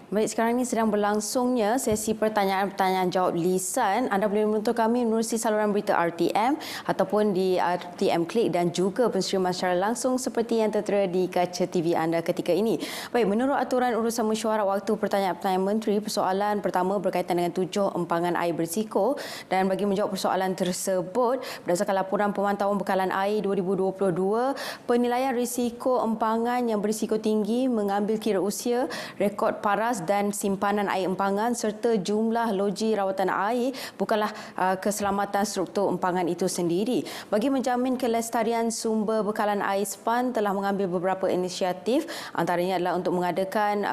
Baik, sekarang ini sedang berlangsungnya sesi pertanyaan-pertanyaan jawab lisan. Anda boleh menonton kami menerusi saluran berita RTM ataupun di RTM Klik dan juga penstreaman secara langsung seperti yang tertera di kaca TV anda ketika ini. Baik, menurut aturan urusan mesyuarat waktu pertanyaan-pertanyaan menteri, persoalan pertama berkaitan dengan 7 empangan air berisiko, dan bagi menjawab persoalan tersebut, berdasarkan laporan pemantauan bekalan air 2022, penilaian risiko empangan yang berisiko tinggi mengambil kira usia, rekod paras dan simpanan air empangan serta jumlah loji rawatan air bukanlah keselamatan struktur empangan itu sendiri. Bagi menjamin kelestarian sumber bekalan air, SPAN telah mengambil beberapa inisiatif, antaranya adalah untuk mengadakan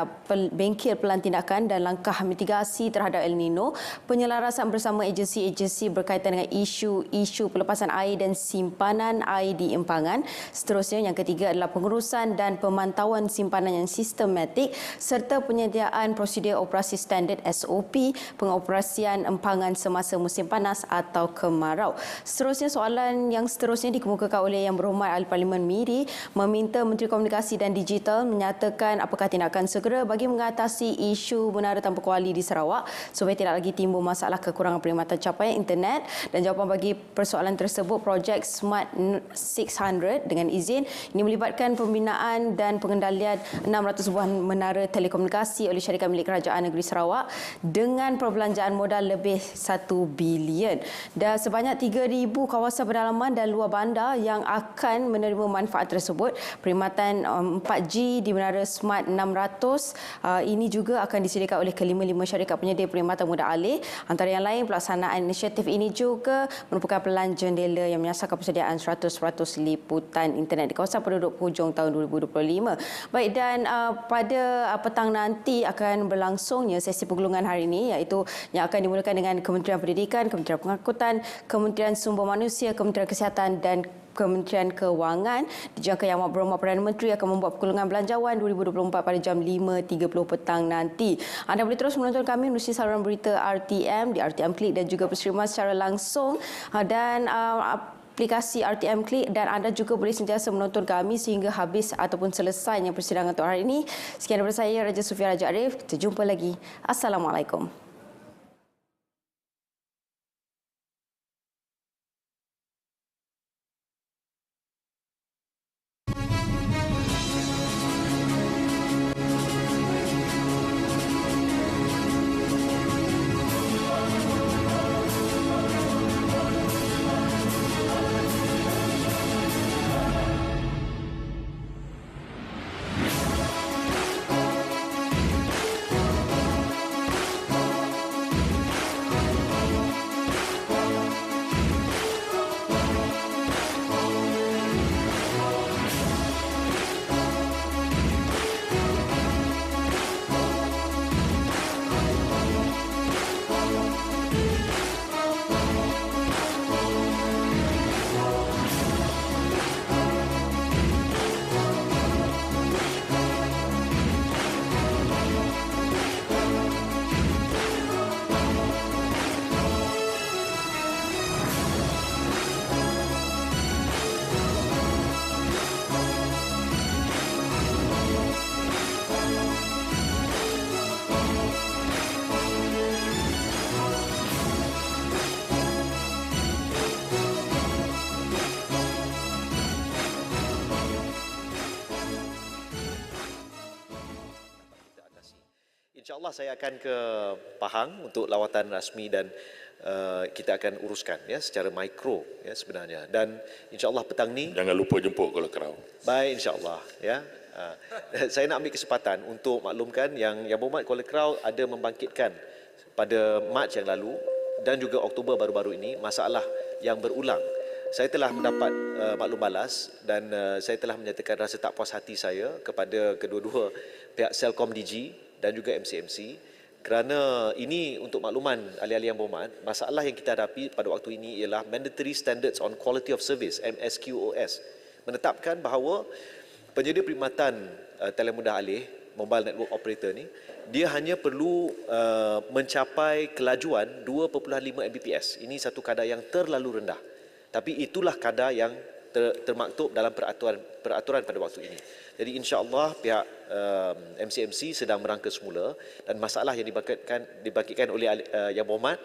bengkel pelantindakan dan langkah mitigasi terhadap El Nino, penyelarasan bersama agensi-agensi berkaitan dengan isu-isu pelepasan air dan simpanan air di empangan. Seterusnya, yang ketiga adalah pengurusan dan pemantauan simpanan yang sistematik serta penyediaan prosedur operasi standard SOP pengoperasian empangan semasa musim panas atau kemarau. Seterusnya, soalan yang seterusnya dikemukakan oleh Yang Berhormat Ahli Parlimen Miri meminta Menteri Komunikasi dan Digital menyatakan apakah tindakan segera bagi mengatasi isu menara tanpa kuali di Sarawak supaya tidak lagi timbul masalah kekurangan perkhidmatan capaian internet. Dan jawapan bagi persoalan tersebut, projek Smart 600 dengan izin ini melibatkan pembinaan dan pengendalian 600 buah menara telekomunikasi oleh syarikat milik Kerajaan Negeri Sarawak dengan perbelanjaan modal lebih 1 bilion. Dan sebanyak 3,000 kawasan pedalaman dan luar bandar yang akan menerima manfaat tersebut. Perkhidmatan 4G di menara Smart 600 ini juga akan disediakan oleh kelima-lima syarikat penyedia perkhidmatan mudah alih. Antara yang lain, pelaksanaan inisiatif ini juga merupakan pelan jendela yang menyasarkan persediaan 100% liputan internet di kawasan penduduk hujung tahun 2025. Baik, dan pada petang nanti akan berlangsungnya sesi penggulungan hari ini, iaitu yang akan dimulakan dengan Kementerian Pendidikan, Kementerian Pengangkutan, Kementerian Sumber Manusia, Kementerian Kesihatan dan Kementerian Kewangan. Dijangka Yang Berhormat Perdana Menteri akan membuat perkongsian belanjawan 2024 pada jam 5.30 petang nanti. Anda boleh terus menonton kami melalui saluran berita RTM di RTM Klik dan juga berstreaman secara langsung dan aplikasi RTM Klik, dan anda juga boleh sentiasa menonton kami sehingga habis ataupun selesainya persidangan untuk hari ini. Sekian daripada saya, Raja Sufia Raja Arif. Kita jumpa lagi. Assalamualaikum. InsyaAllah saya akan ke Pahang untuk lawatan rasmi dan kita akan uruskan ya secara mikro ya sebenarnya, dan insyaAllah petang ni jangan lupa jemput kalau kerau. baik insyaAllah ya. Saya nak ambil kesempatan untuk maklumkan yang Berhormat Kuala Krau ada membangkitkan pada Mac yang lalu dan juga Oktober baru-baru ini masalah yang berulang. Saya telah mendapat maklum balas dan saya telah menyatakan rasa tak puas hati saya kepada kedua-dua pihak Celcom DG dan juga MCMC, kerana ini untuk makluman ahli-ahli yang berhormat, masalah yang kita hadapi pada waktu ini ialah Mandatory Standards on Quality of Service (MSQOS) menetapkan bahawa penyedia perkhidmatan telemudah alih mobile network operator ni dia hanya perlu mencapai kelajuan 2.5 Mbps. Ini satu kadar yang terlalu rendah. Tapi itulah kadar yang termaktub dalam peraturan pada waktu ini. Jadi insya-Allah pihak MCMC sedang merangka semula dan masalah yang dibangkitkan oleh Yang Berhormat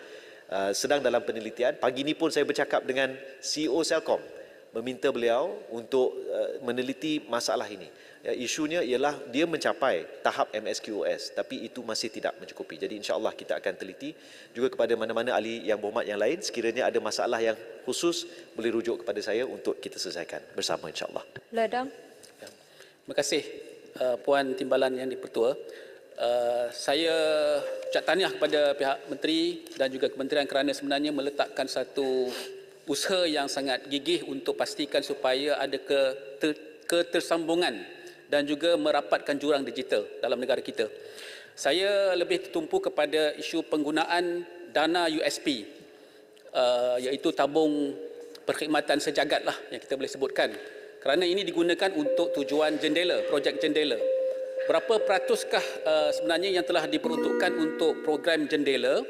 sedang dalam penelitian. Pagi ini pun saya bercakap dengan CEO Celcom, meminta beliau untuk meneliti masalah ini. Isunya ialah dia mencapai tahap MSQOS, tapi itu masih tidak mencukupi. Jadi insya-Allah kita akan teliti juga kepada mana-mana ahli Yang Berhormat yang lain. Sekiranya ada masalah yang khusus, boleh rujuk kepada saya untuk kita selesaikan bersama insya-Allah. Ledang. Terima kasih Puan Timbalan Yang di-Pertua. Saya ucap tahniah kepada pihak menteri dan juga kementerian kerana sebenarnya meletakkan satu usaha yang sangat gigih untuk pastikan supaya ada ketersambungan dan juga merapatkan jurang digital dalam negara kita. Saya lebih tertumpu kepada isu penggunaan dana USP, iaitu tabung perkhidmatan sejagat lah yang kita boleh sebutkan. Kerana ini digunakan untuk tujuan jendela, projek jendela. Berapa peratuskah sebenarnya yang telah diperuntukkan untuk program jendela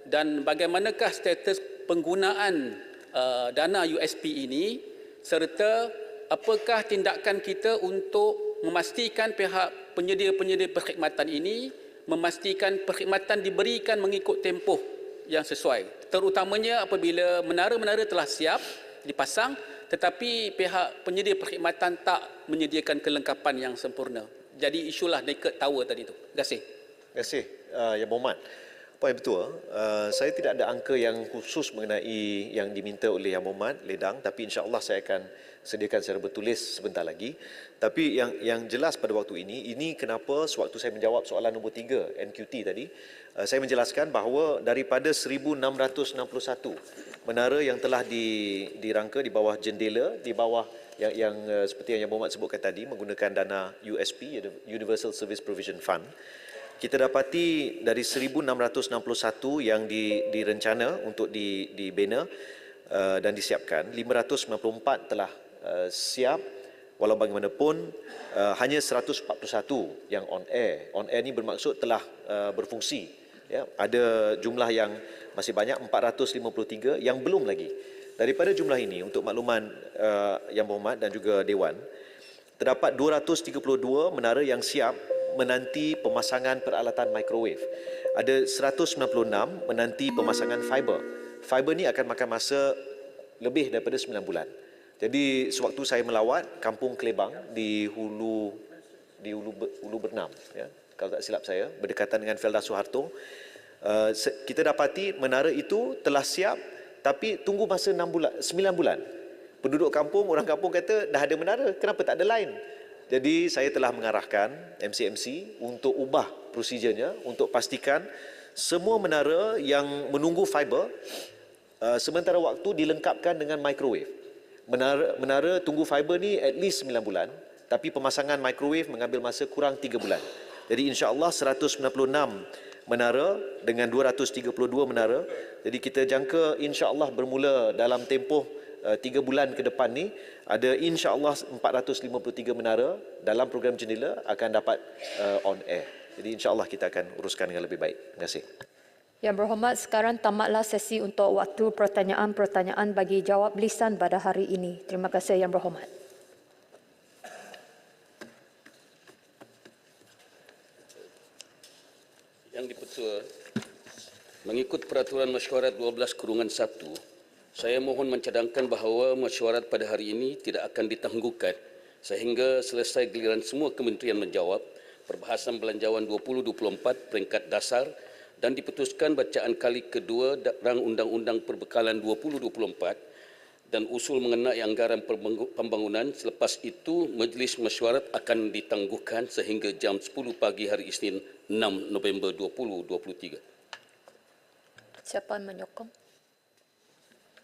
dan bagaimanakah status penggunaan dana USP ini serta apakah tindakan kita untuk memastikan pihak penyedia-penyedia perkhidmatan ini memastikan perkhidmatan diberikan mengikut tempoh yang sesuai, terutamanya apabila menara-menara telah siap dipasang tetapi pihak penyedia perkhidmatan tak menyediakan kelengkapan yang sempurna. Jadi isulah naked tower tadi itu. Terima kasih. Terima kasih Yang Berhormat. Puan Betul, saya tidak ada angka yang khusus mengenai yang diminta oleh Yang Berhormat Ledang, tapi insya-Allah saya akan sediakan secara bertulis sebentar lagi. Tapi yang jelas pada waktu ini kenapa sewaktu saya menjawab soalan nombor 3 NQT tadi, saya menjelaskan bahawa daripada 1661 menara yang telah dirangka di bawah jendela, di bawah yang seperti yang Berhormat sebutkan tadi menggunakan dana USP, Universal Service Provision Fund, kita dapati dari 1661 yang direncana untuk dibina dan disiapkan, 594 telah siap, walau bagaimanapun hanya 141 yang on air. On air ni bermaksud telah berfungsi. Ya, ada jumlah yang masih banyak, 453 yang belum lagi. Daripada jumlah ini, untuk makluman Yang Berhormat dan juga Dewan, terdapat 232 menara yang siap menanti pemasangan peralatan microwave. Ada 196 menanti pemasangan fiber. Fiber ni akan makan masa lebih daripada 9 bulan. Jadi sewaktu saya melawat Kampung Kelebang di Hulu Bernam, ya, kalau tak silap saya, berdekatan dengan Felda Suharto, kita dapati menara itu telah siap tapi tunggu masa 9 bulan. Penduduk kampung, orang kampung kata dah ada menara, kenapa tak ada line? Jadi saya telah mengarahkan MCMC untuk ubah prosedurnya untuk pastikan semua menara yang menunggu fiber sementara waktu dilengkapkan dengan microwave. Menara tunggu fiber ni at least 9 bulan, tapi pemasangan microwave mengambil masa kurang 3 bulan. Jadi insya-Allah 196 menara dengan 232 menara. Jadi kita jangka insya-Allah bermula dalam tempoh 3 bulan ke depan ni ada insya-Allah 453 menara dalam program jendela akan dapat on air. Jadi insya-Allah kita akan uruskan dengan lebih baik. Terima kasih. Yang Berhormat, sekarang tamatlah sesi untuk waktu pertanyaan-pertanyaan bagi jawab lisan pada hari ini. Terima kasih Yang Berhormat. Yang di-Pertua, mengikut peraturan mesyuarat 12/1, saya mohon mencadangkan bahawa mesyuarat pada hari ini tidak akan ditangguhkan sehingga selesai giliran semua kementerian menjawab perbahasan belanjawan 2024 peringkat dasar dan diputuskan bacaan kali kedua rang Undang-Undang Perbekalan 2024 dan usul mengenai anggaran pembangunan. Selepas itu, Majlis Mesyuarat akan ditangguhkan sehingga jam 10 pagi hari Isnin 6 November 2023. Siapa yang menyokong?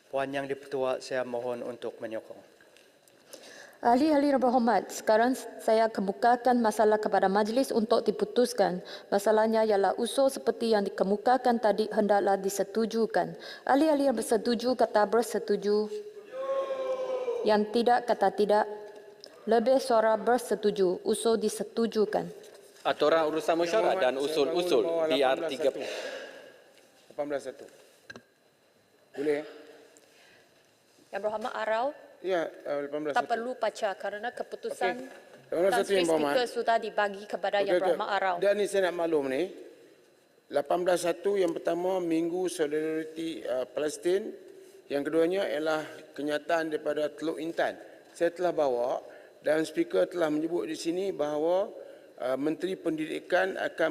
Puan Yang di-Pertua, saya mohon untuk menyokong. Ahli-ahli yang berhormat, sekarang saya kemukakan masalah kepada majlis untuk diputuskan. Masalahnya ialah usul seperti yang dikemukakan tadi hendaklah disetujukan. Ahli-ahli yang bersetuju kata bersetuju. Yang tidak kata tidak. Lebih suara bersetuju. Usul disetujukan. Aturan urusan mesyuarat dan usul-usul DR3. 18.1. Boleh? Yang Berhormat Arau. Ya, 18 Tak perlu baca kerana keputusan Yang Tan satu Sri yang berhormat. Speaker sudah dibagi kepada Yang Berhormat Arau. Dan ni saya nak maklum ni. 18.1 yang pertama Minggu Solidariti Palestin. Yang keduanya ialah kenyataan daripada Teluk Intan. Saya telah bawa dan speaker telah menyebut di sini bahawa Menteri Pendidikan akan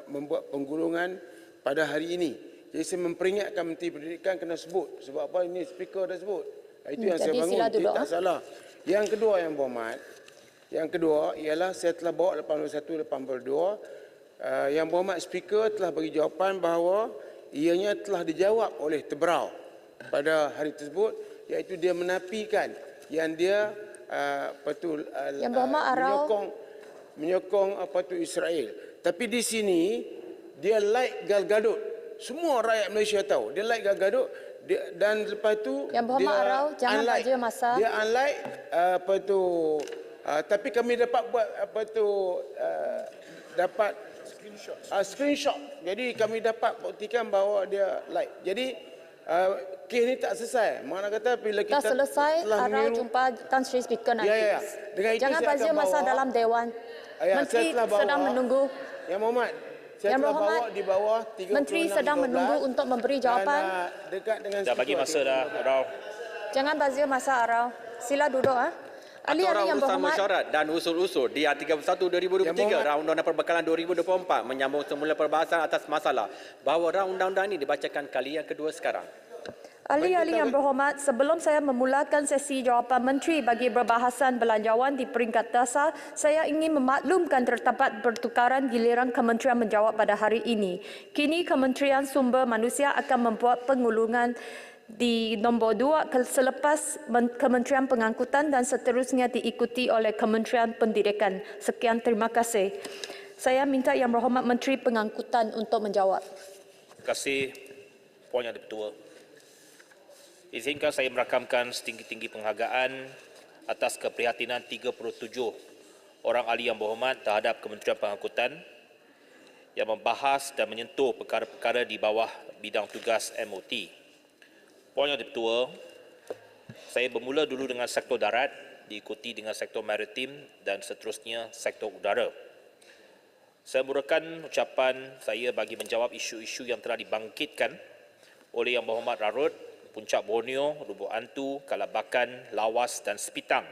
membuat penggulungan pada hari ini. Jadi saya memperingatkan Menteri Pendidikan kena sebut. Sebab apa ini speaker dah sebut. Itu yang saya Jadi bangun. sila duduk, Tak salah. Yang kedua yang berhormat. Yang kedua ialah saya telah bawa 81-82. Yang berhormat speaker telah bagi jawapan bahawa ianya telah dijawab oleh Tebrau pada hari tersebut, iaitu dia menafikan yang dia Yang Berhormat Arau menyokong Israel. Tapi di sini dia like Gal Gadot. Semua rakyat Malaysia tahu dia like Gal Gadot. Dan lepas tu Yang Berhormat dia Arau, jangan unlike. baca masa. Dia unlike tapi kami dapat buat dapat screenshot. Jadi kami dapat buktikan bahawa dia like. Jadi kes ni tak selesai. Mana kata bila kita Tak selesai, telah Arau meniru, jumpa Tan Sri Speaker nanti. Ya. Dengan itu Jangan saya baca akan masa bawa- dalam Dewan. saya Menteri telah bawa- sedang menunggu. Yang Muhammad, saya Yang telah Berhormat, bawa di bawah 36 Menteri sedang menunggu untuk memberi jawapan. Dan, dekat dengan Dah bagi masa dah, Rau. Jangan baca masa Arau. Sila duduk. Ahli-ahli Aturan yang urusan berhormat. mesyuarat dan usul-usul dia 31 2023 Rang Undang-Undang Perbekalan 2024 menyambung semula perbahasan atas masalah bahawa rang undang-undang ini dibacakan kali yang kedua sekarang. Ahli-ahli yang berhormat, sebelum saya memulakan sesi jawapan Menteri bagi berbahasan belanjawan di peringkat dasar, saya ingin memaklumkan terdapat pertukaran giliran kementerian menjawab pada hari ini. Kini Kementerian Sumber Manusia akan membuat pengulungan di nombor 2 selepas Kementerian Pengangkutan dan seterusnya diikuti oleh Kementerian Pendidikan. Sekian, terima kasih. Saya minta Yang Berhormat Menteri Pengangkutan untuk menjawab. Terima kasih Puan Yang Di-Pertua. Izinkan saya merakamkan setinggi-tinggi penghargaan atas keprihatinan 37 orang ahli yang berhormat terhadap Kementerian Pengangkutan yang membahas dan menyentuh perkara-perkara di bawah bidang tugas MOT. Puan Yang Di-Pertua, saya bermula dulu dengan sektor darat, diikuti dengan sektor maritim dan seterusnya sektor udara. Saya mulakan ucapan saya bagi menjawab isu-isu yang telah dibangkitkan oleh Yang Berhormat Rarut, Puncak Borneo, Lubuk Antu, Kalabakan, Lawas dan Sepitang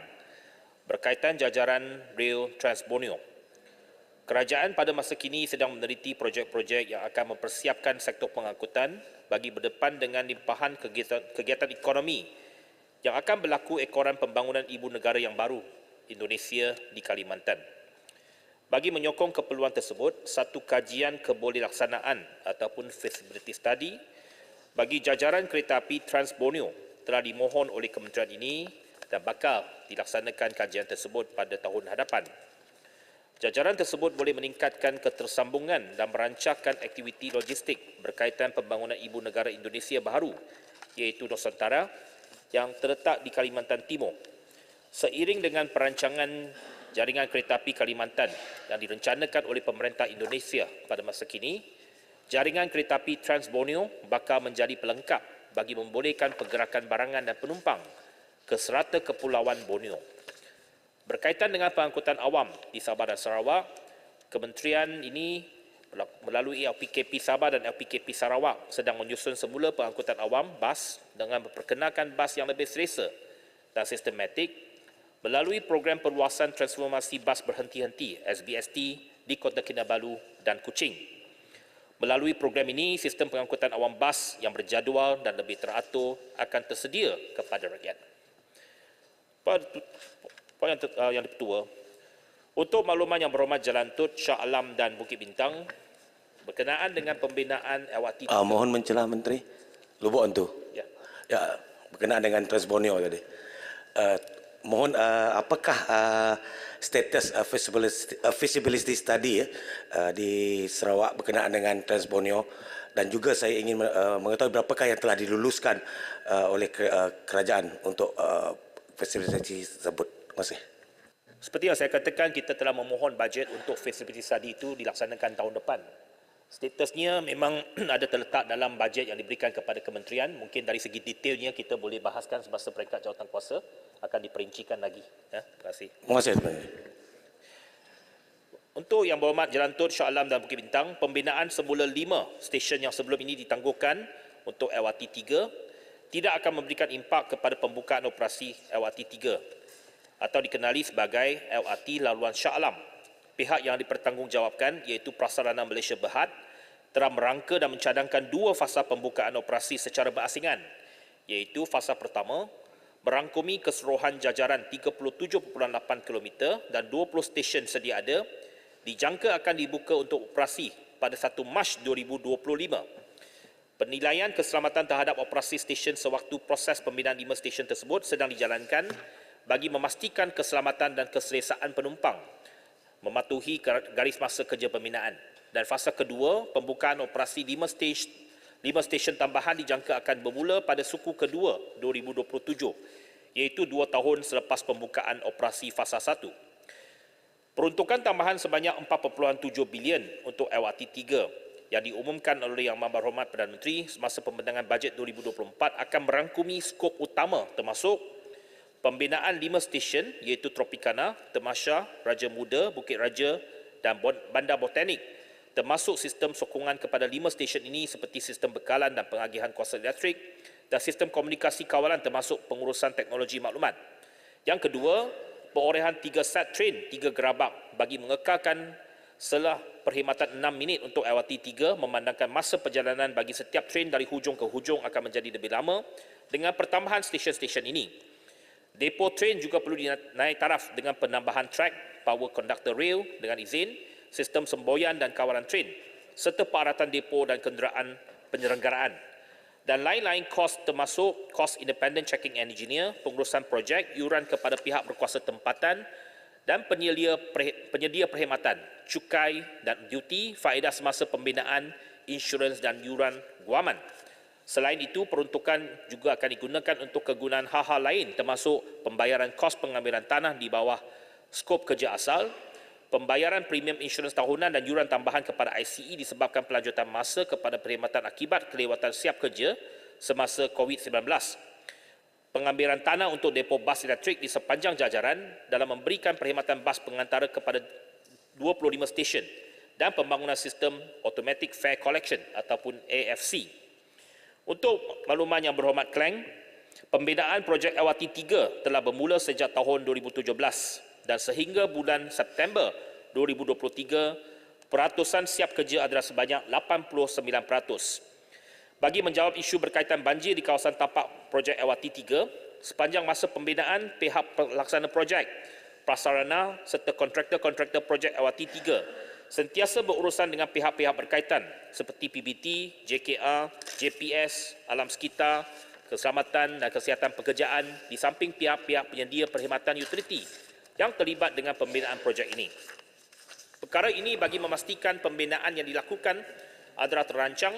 berkaitan jajaran rel Trans Borneo. Kerajaan pada masa kini sedang meneliti projek-projek yang akan mempersiapkan sektor pengangkutan bagi berdepan dengan limpahan kegiatan ekonomi yang akan berlaku ekoran pembangunan ibu negara yang baru, Indonesia di Kalimantan. Bagi menyokong keperluan tersebut, satu kajian kebolehaksanaan ataupun feasibility study bagi jajaran kereta api Trans Borneo telah dimohon oleh kementerian ini dan bakal dilaksanakan kajian tersebut pada tahun hadapan. Jajaran tersebut boleh meningkatkan ketersambungan dan merancangkan aktiviti logistik berkaitan pembangunan ibu negara Indonesia baru, iaitu Nusantara yang terletak di Kalimantan Timur. Seiring dengan perancangan jaringan kereta api Kalimantan yang direncanakan oleh pemerintah Indonesia pada masa kini, jaringan kereta api Trans Borneo bakal menjadi pelengkap bagi membolehkan pergerakan barangan dan penumpang ke serata Kepulauan Borneo. Berkaitan dengan pengangkutan awam di Sabah dan Sarawak, kementerian ini melalui LPKP Sabah dan LPKP Sarawak sedang menyusun semula pengangkutan awam bas dengan memperkenalkan bas yang lebih selesa dan sistematik melalui program perluasan transformasi bas berhenti-henti SBST di Kota Kinabalu dan Kuching. Melalui program ini, sistem pengangkutan awam bas yang berjadual dan lebih teratur akan tersedia kepada rakyat. Puan Yang Di-Pertua, untuk makluman Yang Berhormat Jalan Tut, Shah Alam dan Bukit Bintang, berkenaan dengan pembinaan LRT... Mohon mencela Menteri. Lubuk Antu. Ya. Ya, berkenaan dengan Trans Borneo tadi. Mohon apakah status feasibility study di Sarawak berkenaan dengan Trans Borneo, dan juga saya ingin mengetahui berapakah yang telah diluluskan oleh kerajaan untuk feasibility tersebut. Terima kasih. Seperti yang saya katakan, kita telah memohon bajet untuk feasibility study itu dilaksanakan tahun depan. Statusnya memang ada terletak dalam bajet yang diberikan kepada kementerian. Mungkin dari segi detailnya kita boleh bahaskan semasa peringkat jawatankuasa akan diperincikan lagi. Ya, terima kasih. Terima kasih sebenarnya. Untuk Yang Berhormat Jalan Tut, Shah Alam dan Bukit Bintang, pembinaan semula 5 stesen yang sebelum ini ditangguhkan untuk LRT 3 tidak akan memberikan impak kepada pembukaan operasi LRT 3 atau dikenali sebagai LRT laluan Shah Alam. Pihak yang dipertanggungjawabkan iaitu Prasarana Malaysia Berhad telah merangka dan mencadangkan 2 fasa pembukaan operasi secara berasingan, iaitu fasa pertama merangkumi keseluruhan jajaran 37.8 km dan 20 stesen sedia ada, dijangka akan dibuka untuk operasi pada 1 Mac 2025. Penilaian keselamatan terhadap operasi stesen sewaktu proses pembinaan 5 stesen tersebut sedang dijalankan bagi memastikan keselamatan dan keselesaan penumpang, mematuhi garis masa kerja pembinaan. Dan fasa kedua, pembukaan operasi 5 stesen tambahan dijangka akan bermula pada suku kedua 2027, iaitu 2 tahun selepas pembukaan operasi fasa 1. Peruntukan tambahan sebanyak 4.7 bilion untuk LRT 3 yang diumumkan oleh Yang Berhormat Perdana Menteri semasa pembentangan bajet 2024 akan merangkumi skop utama termasuk pembinaan 5 stesen iaitu Tropicana, Temasha, Raja Muda, Bukit Raja dan Bandar Botanik, termasuk sistem sokongan kepada 5 stesen ini seperti sistem bekalan dan pengagihan kuasa elektrik dan sistem komunikasi kawalan termasuk pengurusan teknologi maklumat. Yang kedua, perorehan 3 set train 3 gerabak bagi mengekalkan selah perkhidmatan 6 minit untuk LRT 3 memandangkan masa perjalanan bagi setiap train dari hujung ke hujung akan menjadi lebih lama dengan pertambahan stesen-stesen ini. Depo train juga perlu dinaik taraf dengan penambahan track, power conductor rail dengan izin, sistem semboyan dan kawalan train, serta peralatan depo dan kenderaan penyelenggaraan. Dan lain-lain kos termasuk kos independent checking engineer, pengurusan projek, yuran kepada pihak berkuasa tempatan dan penyedia perkhidmatan, cukai dan duty, faedah semasa pembinaan, insurans dan yuran guaman. Selain itu, peruntukan juga akan digunakan untuk kegunaan hal-hal lain termasuk pembayaran kos pengambilan tanah di bawah skop kerja asal, pembayaran premium insurans tahunan dan yuran tambahan kepada ICE disebabkan pelanjutan masa kepada perkhidmatan akibat kelewatan siap kerja semasa COVID-19. Pengambilan tanah untuk depo bas elektrik di sepanjang jajaran dalam memberikan perkhidmatan bas pengantara kepada 25 stesen dan pembangunan sistem Automatic Fare Collection ataupun AFC. Untuk makluman Yang Berhormat Klang, pembinaan projek LRT 3 telah bermula sejak tahun 2017 dan sehingga bulan September 2023, peratusan siap kerja adalah sebanyak 89%. Bagi menjawab isu berkaitan banjir di kawasan tapak projek LRT 3, sepanjang masa pembinaan, pihak pelaksana projek, prasarana serta kontraktor-kontraktor projek LRT 3 sentiasa berurusan dengan pihak-pihak berkaitan seperti PBT, JKR, JPS, alam sekitar, keselamatan dan kesihatan pekerjaan di samping pihak-pihak penyedia perkhidmatan utiliti yang terlibat dengan pembinaan projek ini. Perkara ini bagi memastikan pembinaan yang dilakukan adalah terancang,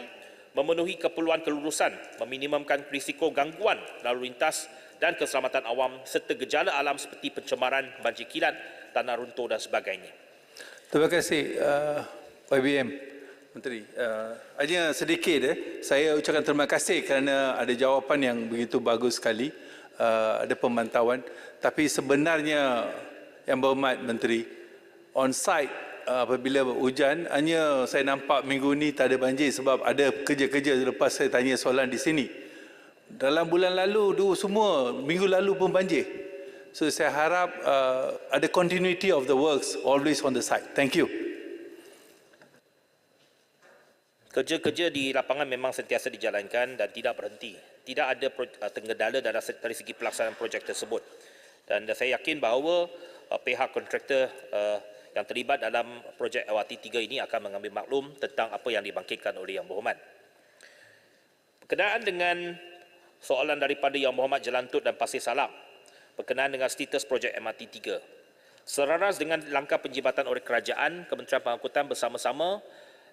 memenuhi keperluan kelulusan, meminimumkan risiko gangguan lalu lintas dan keselamatan awam serta gejala alam seperti pencemaran, banjir kilat, tanah runtuh dan sebagainya. Terima kasih YBM Menteri. Hanya sedikit saya ucapkan terima kasih kerana ada jawapan yang begitu bagus sekali, ada pemantauan. Tapi sebenarnya Yang Berhormat Menteri, on site apabila hujan, hanya saya nampak minggu ni tak ada banjir sebab ada kerja-kerja lepas saya tanya soalan di sini. Dalam bulan lalu semua minggu lalu pun banjir. So saya harap ada continuity of the works always on the site. Thank you. Kerja-kerja di lapangan memang sentiasa dijalankan dan tidak berhenti. Tidak ada tergendala dari segi pelaksanaan projek tersebut. Dan saya yakin bahawa pihak kontraktor yang terlibat dalam projek LRT 3 ini akan mengambil maklum tentang apa yang dibangkitkan oleh Yang Berhormat. Berkenaan dengan soalan daripada Yang Berhormat Jalan Tut dan Pasir Salak berkenaan dengan status projek MRT 3. Selaras dengan langkah penjibatan oleh kerajaan, Kementerian Pengangkutan bersama-sama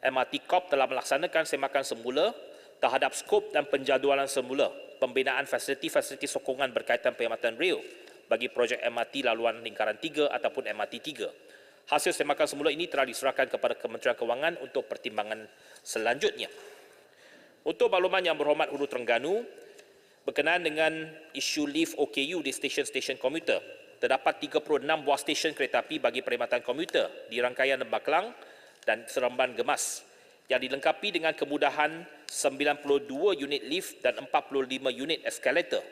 MRT Corp telah melaksanakan semakan semula terhadap skop dan penjadualan semula pembinaan fasiliti-fasiliti sokongan berkaitan perkhidmatan rail bagi projek MRT laluan lingkaran 3 ataupun MRT 3. Hasil semakan semula ini telah diserahkan kepada Kementerian Kewangan untuk pertimbangan selanjutnya. Untuk makluman Yang Berhormat Hulu Terengganu, berkenaan dengan isu lift OKU di stesen-stesen komuter, terdapat 36 buah stesen kereta api bagi perkhidmatan komuter di rangkaian Lembah Kelang dan Seremban Gemas yang dilengkapi dengan kemudahan 92 unit lift dan 45 unit eskalator.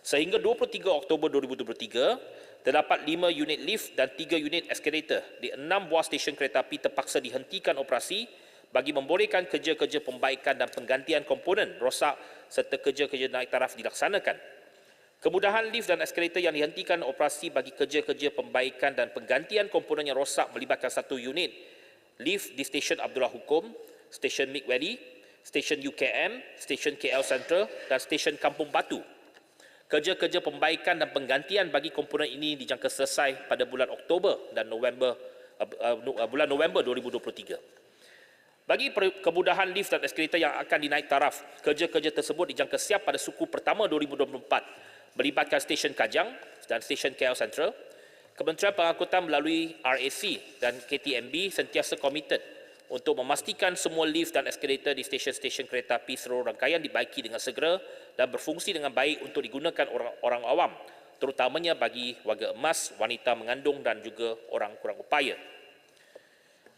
Sehingga 23 Oktober 2023, terdapat 5 unit lift dan 3 unit eskalator di 6 buah stesen kereta api terpaksa dihentikan operasi bagi membolehkan kerja-kerja pembaikan dan penggantian komponen rosak serta kerja-kerja naik taraf dilaksanakan. Kemudahan lift dan eskalator yang dihentikan operasi bagi kerja-kerja pembaikan dan penggantian komponen yang rosak melibatkan 1 unit lift di stesen Abdullah Hukum, stesen Mik Valley, stesen UKM, stesen KL Central dan stesen Kampung Batu. Kerja-kerja pembaikan dan penggantian bagi komponen ini dijangka selesai pada bulan Oktober dan bulan November 2023. Bagi kemudahan lift dan eskalator yang akan dinaik taraf, kerja-kerja tersebut dijangka siap pada suku pertama 2024 melibatkan stesen Kajang dan stesen KL Central. Kementerian Pengangkutan melalui RAC dan KTMB sentiasa komited untuk memastikan semua lift dan eskalator di stesen-stesen kereta api seluruh rangkaian dibaiki dengan segera dan berfungsi dengan baik untuk digunakan orang awam, terutamanya bagi warga emas, wanita mengandung dan juga orang kurang upaya.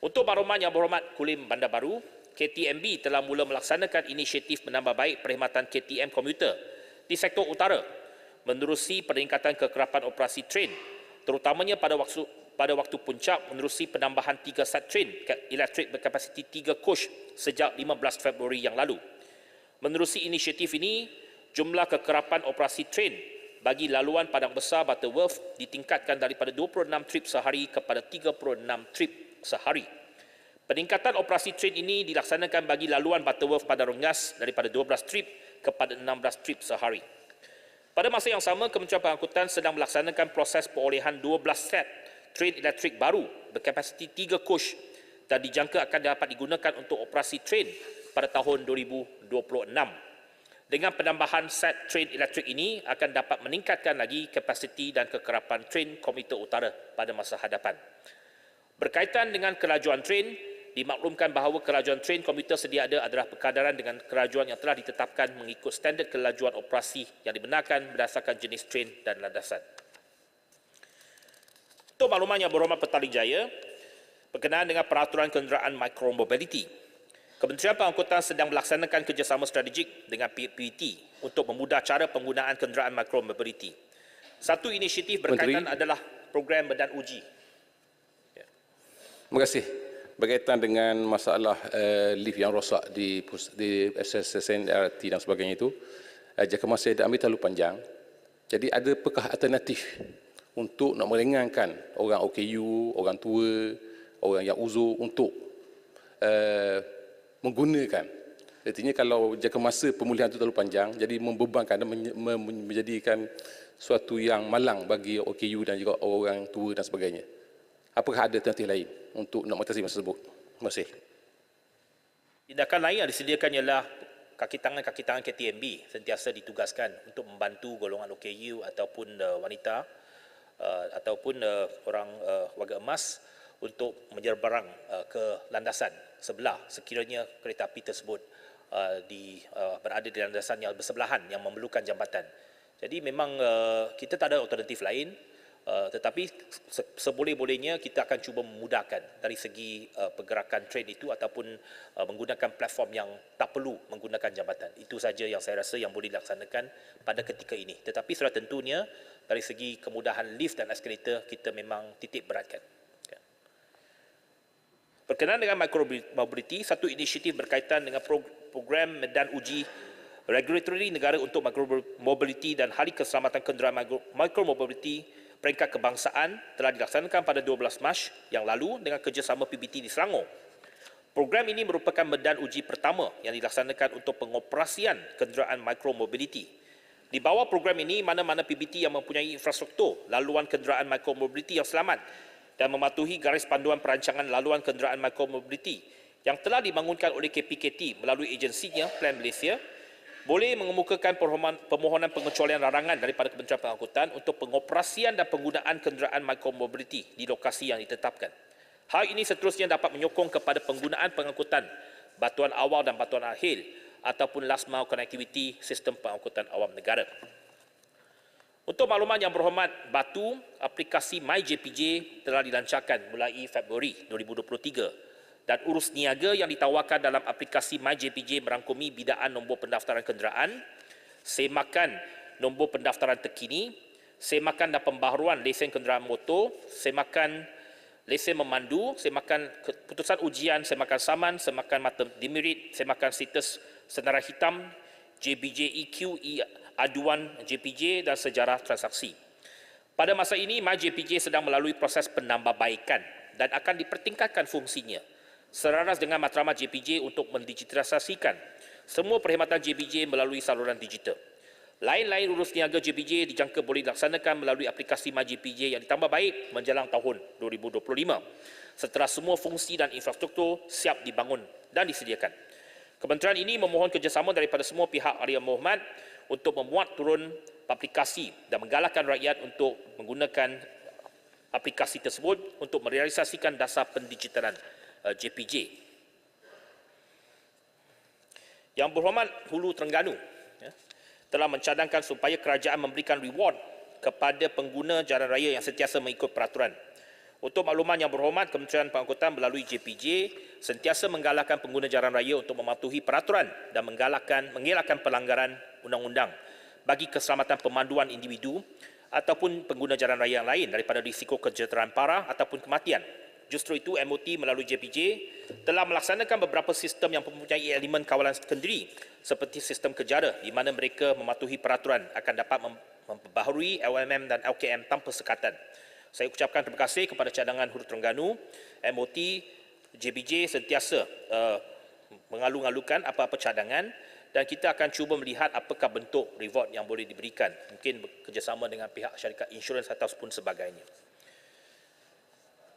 Untuk makluman Yang Berhormat Kulim Bandar Baru, KTMB telah mula melaksanakan inisiatif menambah baik perkhidmatan KTM komuter di sektor utara menerusi peningkatan kekerapan operasi train, terutamanya pada waktu puncak menerusi penambahan 3 set train elektrik berkapasiti 3 coach sejak 15 Februari yang lalu. Menerusi inisiatif ini, jumlah kekerapan operasi train bagi laluan Padang Besar Butterworth ditingkatkan daripada 26 trip sehari kepada 36 trip sehari. Peningkatan operasi train ini dilaksanakan bagi laluan Butterworth Padang Rengas daripada 12 trip kepada 16 trip sehari. Pada masa yang sama, Kementerian Pengangkutan sedang melaksanakan proses perolehan 12 set train elektrik baru berkapasiti 3 coach dan dijangka akan dapat digunakan untuk operasi train pada tahun 2026. Dengan penambahan set train elektrik ini akan dapat meningkatkan lagi kapasiti dan kekerapan train komuter utara pada masa hadapan. Berkaitan dengan kelajuan train, dimaklumkan bahawa kelajuan train komuter sedia ada adalah perkadaran dengan kelajuan yang telah ditetapkan mengikut standard kelajuan operasi yang dibenarkan berdasarkan jenis train dan landasan. Untuk makluman Yang Berhormat Petaling Jaya, berkenaan dengan peraturan kenderaan micromobility, Kementerian Pengangkutan sedang melaksanakan kerjasama strategik dengan PUT untuk memudah cara penggunaan kenderaan micromobility. Satu inisiatif berkaitan adalah program medan uji. Terima kasih. Berkaitan dengan masalah lift yang rosak di stesen LRT dan sebagainya itu, jangka masa yang diambil terlalu panjang. Jadi adakah alternatif untuk nak meringankan orang OKU, orang tua, orang yang uzur untuk menggunakan. Artinya kalau jangka masa pemulihan itu terlalu panjang, jadi membebankan dan menjadikan suatu yang malang bagi OKU dan juga orang tua dan sebagainya. Apakah ada alternatif lain untuk nak mengatasi masalah tersebut? Terima kasih. Tindakan lain yang disediakan ialah kaki tangan KTMB sentiasa ditugaskan untuk membantu golongan OKU ataupun wanita ataupun orang warga emas untuk menjara barang ke landasan sebelah sekiranya kereta api tersebut berada di landasan yang bersebelahan yang memerlukan jambatan. Jadi memang kita tak ada alternatif lain, tetapi seboleh-bolehnya kita akan cuba memudahkan dari segi pergerakan train itu ataupun menggunakan platform yang tak perlu menggunakan jambatan. Itu saja yang saya rasa yang boleh dilaksanakan pada ketika ini. Tetapi sudah tentunya dari segi kemudahan lift dan eskalator kita memang titik beratkan. Berkenaan dengan micromobility, satu inisiatif berkaitan dengan program medan uji regulatory negara untuk micromobility dan Hari Keselamatan Kenderaan Micromobility peringkat kebangsaan telah dilaksanakan pada 12 Mac yang lalu dengan kerjasama PBT di Selangor. Program ini merupakan medan uji pertama yang dilaksanakan untuk pengoperasian kenderaan micromobility. Di bawah program ini, mana-mana PBT yang mempunyai infrastruktur laluan kenderaan micromobility yang selamat dan mematuhi garis panduan perancangan laluan kenderaan micromobility yang telah dibangunkan oleh KPKT melalui agensinya Plan Malaysia, boleh mengemukakan permohonan pengecualian larangan daripada Kementerian Pengangkutan untuk pengoperasian dan penggunaan kenderaan micromobility di lokasi yang ditetapkan. Hal ini seterusnya dapat menyokong kepada penggunaan pengangkutan batuan awal dan batuan akhir ataupun last mile connectivity sistem pengangkutan awam negara. Untuk makluman yang berhormat, Batu, aplikasi MyJPJ telah dilancarkan mulai Februari 2023 dan urus niaga yang ditawarkan dalam aplikasi MyJPJ merangkumi bidaan nombor pendaftaran kenderaan, semakan nombor pendaftaran terkini, semakan dan pembaharuan lesen kenderaan motor, semakan lesen memandu, semakan keputusan ujian, semakan saman, semakan mata demerit, semakan status senarai hitam, JPJ EQ, aduan JPJ dan sejarah transaksi. Pada masa ini, MyJPJ sedang melalui proses penambahbaikan dan akan dipertingkatkan fungsinya selaras dengan matlamat JPJ untuk mendigitalisasikan semua perkhidmatan JPJ melalui saluran digital. Lain-lain urus niaga JPJ dijangka boleh dilaksanakan melalui aplikasi MyJPJ yang ditambah baik menjelang tahun 2025 setelah semua fungsi dan infrastruktur siap dibangun dan disediakan. Kementerian ini memohon kerjasama daripada semua pihak Yang Berhormat untuk memuat turun aplikasi dan menggalakkan rakyat untuk menggunakan aplikasi tersebut untuk merealisasikan dasar pendigitalan JPJ. Yang Berhormat Hulu Terengganu telah mencadangkan supaya kerajaan memberikan reward kepada pengguna jalan raya yang sentiasa mengikut peraturan. Untuk makluman Yang Berhormat, Kementerian Pengangkutan melalui JPJ sentiasa menggalakkan pengguna jalan raya untuk mematuhi peraturan dan mengelakkan pelanggaran undang-undang bagi keselamatan pemanduan individu ataupun pengguna jalan raya yang lain daripada risiko kecederaan parah ataupun kematian. Justru itu, MOT melalui JPJ telah melaksanakan beberapa sistem yang mempunyai elemen kawalan kendiri seperti sistem kejara di mana mereka mematuhi peraturan akan dapat memperbaharui LMM dan LKM tanpa sekatan. Saya ucapkan terima kasih kepada cadangan Hulu Terengganu, MOT, JPJ sentiasa mengalu-alukan apa-apa cadangan dan kita akan cuba melihat apakah bentuk reward yang boleh diberikan. Mungkin bekerjasama dengan pihak syarikat insurans ataupun sebagainya.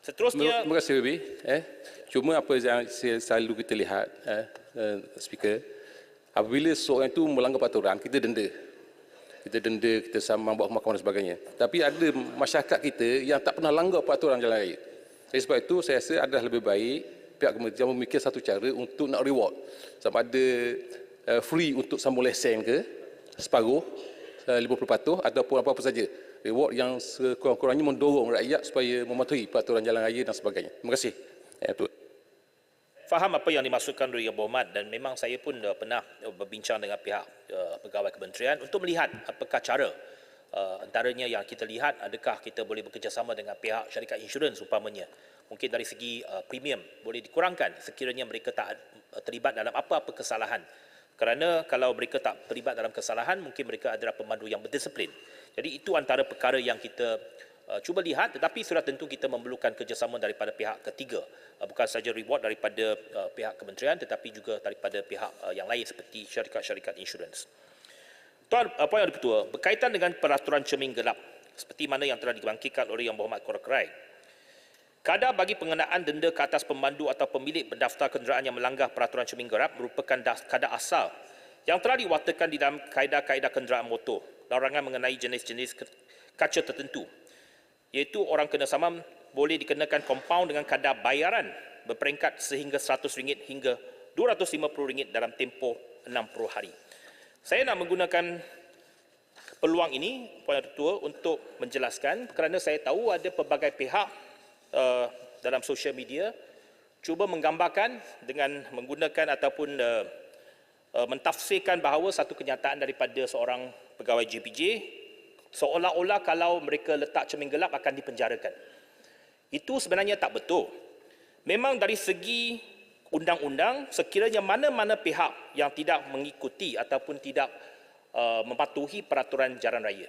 Seterusnya... Terima kasih, Baby. Cuma apa yang selalu kita lihat, Speaker, apabila seorang itu melanggar peraturan, kita denda. Kita sama bawa mahkamah dan sebagainya. Tapi ada masyarakat kita yang tak pernah langgar peraturan jalan raya. Jadi sebab itu saya rasa adalah lebih baik pihak kementerian memikir satu cara untuk nak reward. Sama ada free untuk sambung lesen ke, separuh, 50% ataupun apa-apa saja. Reward yang sekurang-kurangnya mendorong rakyat supaya mematuhi peraturan jalan raya dan sebagainya. Terima kasih. Faham apa yang dimaksudkan oleh Yang Berhormat dan memang saya pun pernah berbincang dengan pihak pegawai kementerian untuk melihat apakah cara antaranya yang kita lihat adakah kita boleh bekerjasama dengan pihak syarikat insurans umpamanya. Mungkin dari segi premium boleh dikurangkan sekiranya mereka tak terlibat dalam apa-apa kesalahan. Kerana kalau mereka tak terlibat dalam kesalahan, mungkin mereka adalah pemandu yang berdisiplin. Jadi itu antara perkara yang kita cuba lihat, tetapi sudah tentu kita memerlukan kerjasama daripada pihak ketiga. Bukan sahaja reward daripada pihak kementerian, tetapi juga daripada pihak yang lain seperti syarikat-syarikat insurans. Tuan Puan Yang Di-Pertua, berkaitan dengan peraturan cermin gelap, seperti mana yang telah dibangkitkan oleh Yang Berhormat Korak-Kerai, kadar bagi pengenaan denda ke atas pemandu atau pemilik berdaftar kenderaan yang melanggar peraturan cermin gelap merupakan kadar asal yang telah diwatakan di dalam kaedah-kaedah kenderaan motor, larangan mengenai jenis-jenis kaca tertentu, iaitu orang kena saman boleh dikenakan kompaun dengan kadar bayaran berperingkat sehingga RM100 hingga RM250 dalam tempoh 60 hari. Saya nak menggunakan peluang ini, Puan Yang Di-Pertua, untuk menjelaskan kerana saya tahu ada pelbagai pihak dalam sosial media cuba menggambarkan dengan menggunakan ataupun mentafsirkan bahawa satu kenyataan daripada seorang pegawai JPJ seolah-olah kalau mereka letak cermin gelap akan dipenjarakan. Itu sebenarnya tak betul. Memang dari segi undang-undang, sekiranya mana-mana pihak yang tidak mengikuti ataupun tidak mematuhi peraturan jalan raya,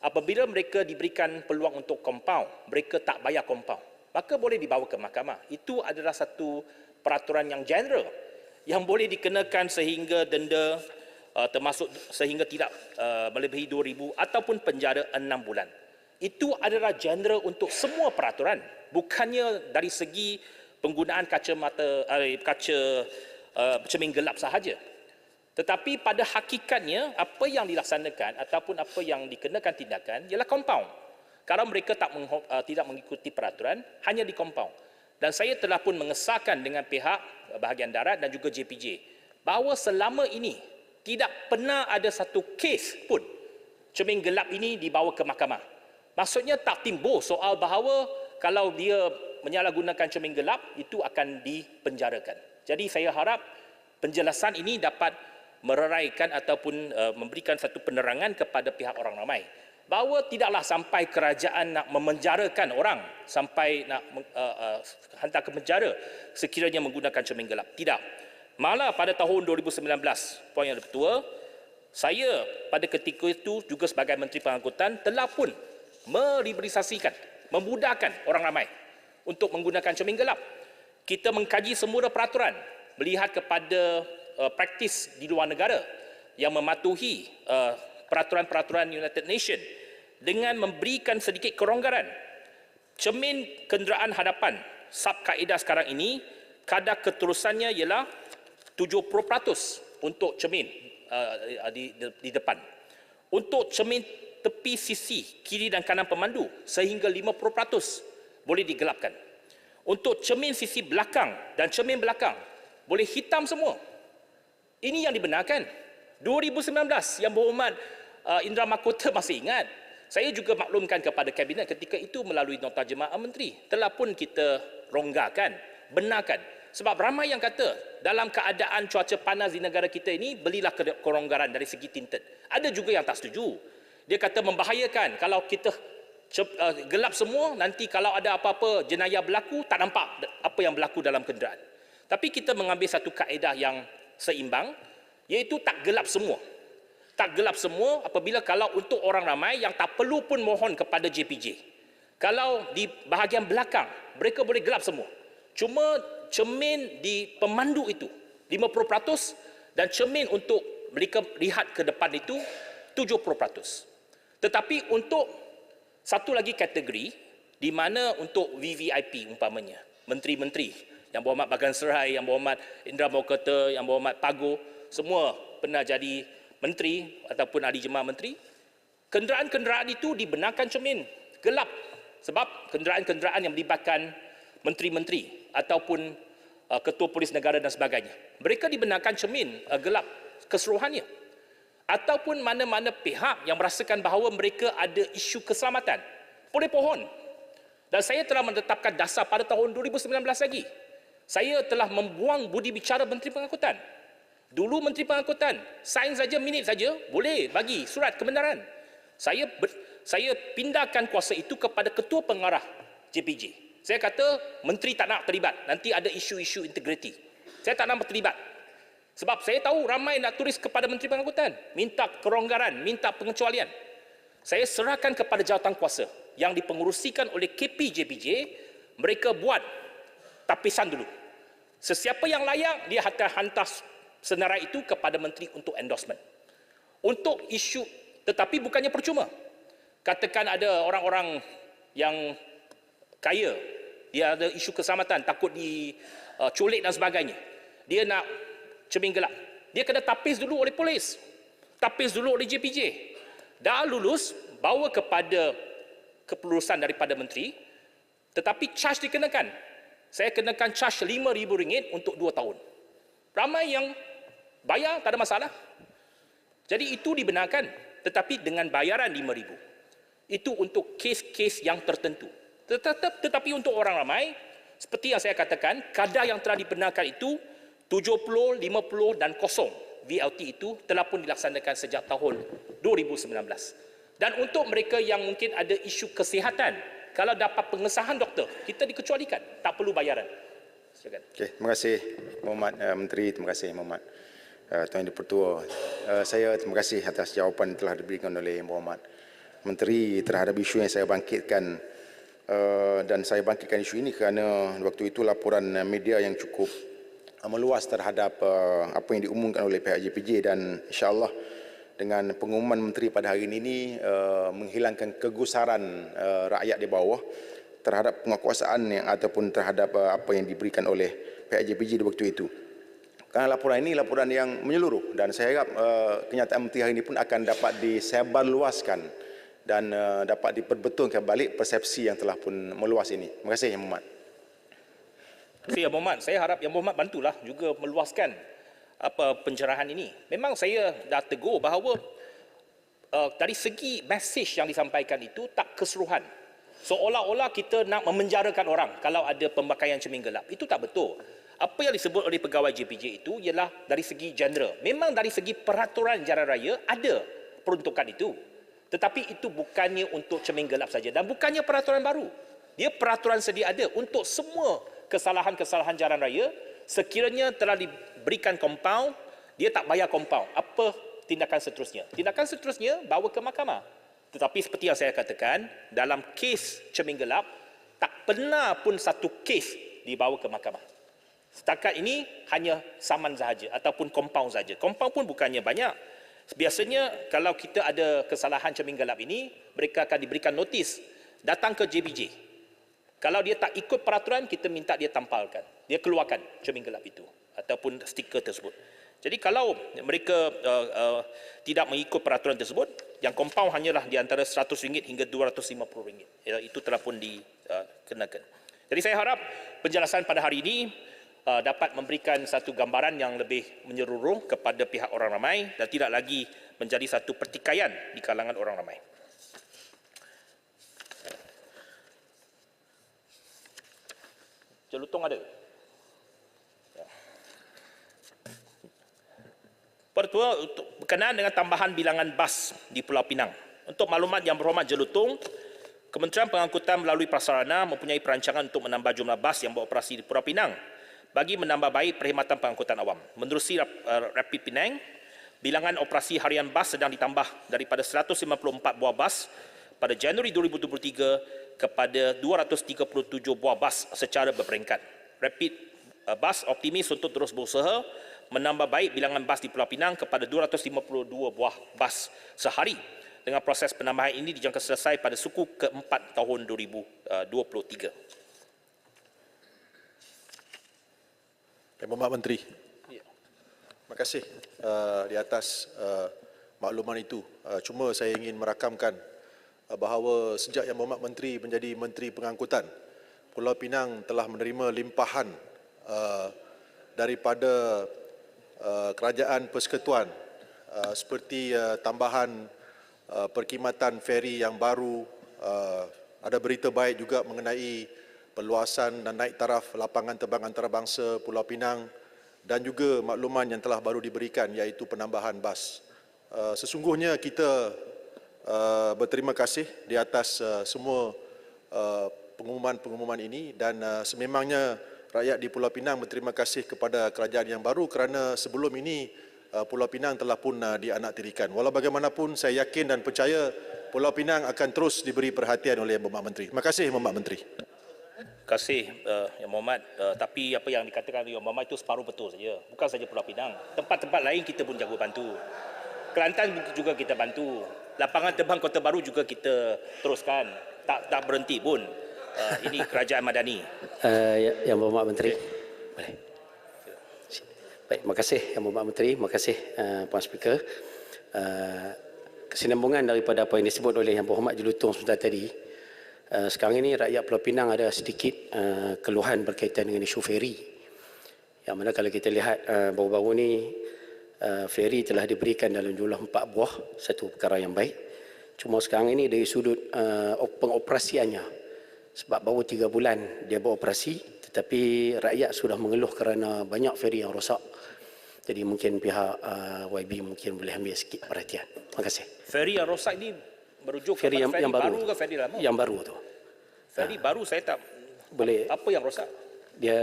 apabila mereka diberikan peluang untuk kompaun, mereka tak bayar kompaun, maka boleh dibawa ke mahkamah. Itu adalah satu peraturan yang general yang boleh dikenakan sehingga denda termasuk sehingga tidak melebihi 2,000 ataupun penjara 6 bulan. Itu adalah general untuk semua peraturan, bukannya dari segi penggunaan kaca cermin gelap sahaja. Tetapi pada hakikatnya apa yang dilaksanakan ataupun apa yang dikenakan tindakan ialah kompaun. Kalau mereka tidak mengikuti peraturan, hanya di kompaun. Dan saya telah pun mengesahkan dengan pihak bahagian darat dan juga JPJ bahawa selama ini tidak pernah ada satu kes pun cermin gelap ini dibawa ke mahkamah. Maksudnya tak timbul soal bahawa kalau dia menyalahgunakan cermin gelap itu akan dipenjarakan. Jadi saya harap penjelasan ini dapat mereraikan ataupun memberikan satu penerangan kepada pihak orang ramai bahawa tidaklah sampai kerajaan nak memenjarakan orang sampai nak hantar ke penjara sekiranya menggunakan cermin gelap. Tidak. Malah pada tahun 2019, Puan Yang Dipertua, saya pada ketika itu juga sebagai Menteri Pengangkutan telah pun meliberalisasikan, memudahkan orang ramai untuk menggunakan cermin gelap. Kita mengkaji semula peraturan, melihat kepada praktis di luar negara yang mematuhi peraturan-peraturan United Nations dengan memberikan sedikit kelonggaran. Cermin kenderaan hadapan sub-kaedah sekarang ini, kadar keterusannya ialah 70% untuk cermin di depan. Untuk cermin tepi sisi kiri dan kanan pemandu sehingga 50% boleh digelapkan. Untuk cermin sisi belakang dan cermin belakang boleh hitam semua. Ini yang dibenarkan. 2019 yang berhormat Indra Mahkota masih ingat. Saya juga maklumkan kepada Kabinet ketika itu melalui nota jemaah menteri. Telah pun kita ronggakan, benarkan. Sebab ramai yang kata dalam keadaan cuaca panas di negara kita ini belilah kelonggaran dari segi tinted. Ada juga yang tak setuju. Dia kata membahayakan kalau kita gelap semua, nanti kalau ada apa-apa jenayah berlaku tak nampak apa yang berlaku dalam kenderaan. Tapi kita mengambil satu kaedah yang seimbang, iaitu tak gelap semua. Tak gelap semua apabila kalau untuk orang ramai yang tak perlu pun mohon kepada JPJ. Kalau di bahagian belakang mereka boleh gelap semua. Cuma cermin di pemandu itu 50% dan cermin untuk mereka lihat ke depan itu 70%. Tetapi untuk satu lagi kategori di mana untuk VVIP umpamanya, menteri-menteri yang berhormat Bagan Serai, yang berhormat Indra Mahkota, yang berhormat Pago, semua pernah jadi menteri ataupun ahli jemaah menteri, kenderaan-kenderaan itu dibenarkan cermin gelap sebab kenderaan-kenderaan yang melibatkan menteri-menteri ataupun ketua polis negara dan sebagainya. Mereka dibenarkan cermin gelap keseluruhannya. Ataupun mana-mana pihak yang merasakan bahawa mereka ada isu keselamatan, boleh pohon. Dan saya telah menetapkan dasar pada tahun 2019 lagi. Saya telah membuang budi bicara Menteri Pengangkutan. Dulu Menteri Pengangkutan, sains saja, minit saja, boleh bagi surat kebenaran. Saya pindahkan kuasa itu kepada Ketua Pengarah JPJ. Saya kata, Menteri tak nak terlibat. Nanti ada isu-isu integriti. Saya tak nak terlibat. Sebab saya tahu ramai nak tulis kepada Menteri Pengangkutan. Minta kelonggaran, minta pengecualian. Saya serahkan kepada jawatan kuasa yang dipengerusikan oleh KP JPJ. Mereka buat tapisan dulu. Sesiapa yang layak, dia hantar senarai itu kepada Menteri untuk endorsement. Untuk isu, tetapi bukannya percuma. Katakan ada orang-orang yang kaya, dia ada isu keselamatan, takut diculik dan sebagainya. Dia nak cermin gelap. Dia kena tapis dulu oleh polis. Tapis dulu oleh JPJ. Dah lulus, bawa kepada kepengurusan daripada menteri, tetapi charge dikenakan. Saya kenakan charge RM5,000 untuk 2 tahun. Ramai yang bayar, tak ada masalah. Jadi itu dibenarkan, tetapi dengan bayaran RM5,000. Itu untuk kes-kes yang tertentu. Tetapi untuk orang ramai, seperti yang saya katakan, kadar yang telah dibenarkan itu 70, 50 dan 0 VLT itu telah pun dilaksanakan sejak tahun 2019. Dan untuk mereka yang mungkin ada isu kesihatan, kalau dapat pengesahan doktor, kita dikecualikan, tak perlu bayaran. Silakan. Okey, terima kasih Mohd Menteri, terima kasih Mohd Tuan Yang Dipertua. Saya terima kasih atas jawapan yang telah diberikan oleh Mohd Menteri terhadap isu yang saya bangkitkan. Dan saya bangkitkan isu ini kerana waktu itu laporan media yang cukup meluas terhadap apa yang diumumkan oleh pihak JPJ, dan insya-Allah dengan pengumuman menteri pada hari ini menghilangkan kegusaran rakyat di bawah terhadap penguasaan yang ataupun terhadap apa yang diberikan oleh pihak JPJ di waktu itu. Kerana laporan ini laporan yang menyeluruh, dan saya harap kenyataan menteri hari ini pun akan dapat disebarluaskan dan dapat diperbetulkan balik persepsi yang telah pun meluas ini. Terima kasih Yang Berhormat. Yang Berhormat, saya harap Yang Berhormat bantulah juga meluaskan pencerahan ini. Memang saya dah tegur bahawa dari segi mesej yang disampaikan itu tak keseluruhan. Seolah-olah kita nak memenjarakan orang kalau ada pemakaian cermin gelap. Itu tak betul. Apa yang disebut oleh pegawai JPJ itu ialah dari segi general. Memang dari segi peraturan jalan raya ada peruntukan itu. Tetapi itu bukannya untuk cermin gelap saja dan bukannya peraturan baru. Dia peraturan sedia ada untuk semua kesalahan-kesalahan jalan raya. Sekiranya telah diberikan kompaun, dia tak bayar kompaun. Apa tindakan seterusnya? Tindakan seterusnya bawa ke mahkamah. Tetapi seperti yang saya katakan, dalam kes cermin gelap, tak pernah pun satu kes dibawa ke mahkamah. Setakat ini hanya saman sahaja ataupun kompaun saja. Kompaun pun bukannya banyak. Biasanya kalau kita ada kesalahan cermin gelap ini, mereka akan diberikan notis datang ke JPJ. Kalau dia tak ikut peraturan, kita minta dia tampalkan. Dia keluarkan cermin gelap itu ataupun stiker tersebut. Jadi kalau mereka tidak mengikut peraturan tersebut, yang kompaun hanyalah di antara RM100 hingga RM250. Itu telah pun dikenakan. Jadi saya harap penjelasan pada hari ini dapat memberikan satu gambaran yang lebih menyeluruh kepada pihak orang ramai dan tidak lagi menjadi satu pertikaian di kalangan orang ramai. Jelutong ada? Pertua berkenaan dengan tambahan bilangan bas di Pulau Pinang. Untuk maklumat Yang Berhormat Jelutong, Kementerian Pengangkutan melalui prasarana mempunyai perancangan untuk menambah jumlah bas yang beroperasi di Pulau Pinang bagi menambah baik perkhidmatan pengangkutan awam. Menerusi Rapid Penang, bilangan operasi harian bas sedang ditambah daripada 154 buah bas pada Januari 2023 kepada 237 buah bas secara berperingkat. Rapid Bus optimis untuk terus berusaha menambah baik bilangan bas di Pulau Pinang kepada 252 buah bas sehari. Dengan proses penambahan ini dijangka selesai pada suku keempat tahun 2023. Yang Berhormat Menteri. Terima kasih di atas makluman itu. Cuma saya ingin merakamkan bahawa sejak Yang Berhormat Menteri menjadi Menteri Pengangkutan, Pulau Pinang telah menerima limpahan daripada kerajaan persekutuan seperti tambahan perkhidmatan feri yang baru, ada berita baik juga mengenai perluasan dan naik taraf lapangan terbang antarabangsa Pulau Pinang dan juga makluman yang telah baru diberikan iaitu penambahan bas. Sesungguhnya kita berterima kasih di atas semua pengumuman-pengumuman ini dan sememangnya rakyat di Pulau Pinang berterima kasih kepada kerajaan yang baru kerana sebelum ini Pulau Pinang telah pun dianaktirikan. Walau bagaimanapun saya yakin dan percaya Pulau Pinang akan terus diberi perhatian oleh Yang Berhormat Menteri. Terima kasih Yang Berhormat Menteri. Terima kasih Yang Berhormat. Tapi apa yang dikatakan Yang Berhormat itu separuh betul saja. Bukan saja Pulau Pinang. Tempat-tempat lain kita pun jaga bantu. Kelantan juga kita bantu. Lapangan terbang Kota Baru juga kita teruskan. Tak berhenti pun. Ini kerajaan madani. Yang Berhormat Menteri. Boleh. Baik, terima kasih Yang Berhormat Menteri. Terima kasih Puan Speaker. Kesinambungan daripada apa yang disebut oleh Yang Berhormat Jelutong sebentar tadi. Sekarang ini rakyat Pulau Pinang ada sedikit keluhan berkaitan dengan isu feri. Yang mana kalau kita lihat baru-baru ini feri telah diberikan dalam jumlah 4 buah, satu perkara yang baik. Cuma sekarang ini dari sudut pengoperasiannya, sebab baru 3 bulan dia beroperasi, tetapi rakyat sudah mengeluh kerana banyak feri yang rosak. Jadi mungkin pihak YB mungkin boleh ambil sikit perhatian. Terima kasih. Feri yang rosak ini merujuk feri kepada yang baru ke feri lama? Yang baru tu. Feri baru saya tak boleh. Apa yang rosak? Dia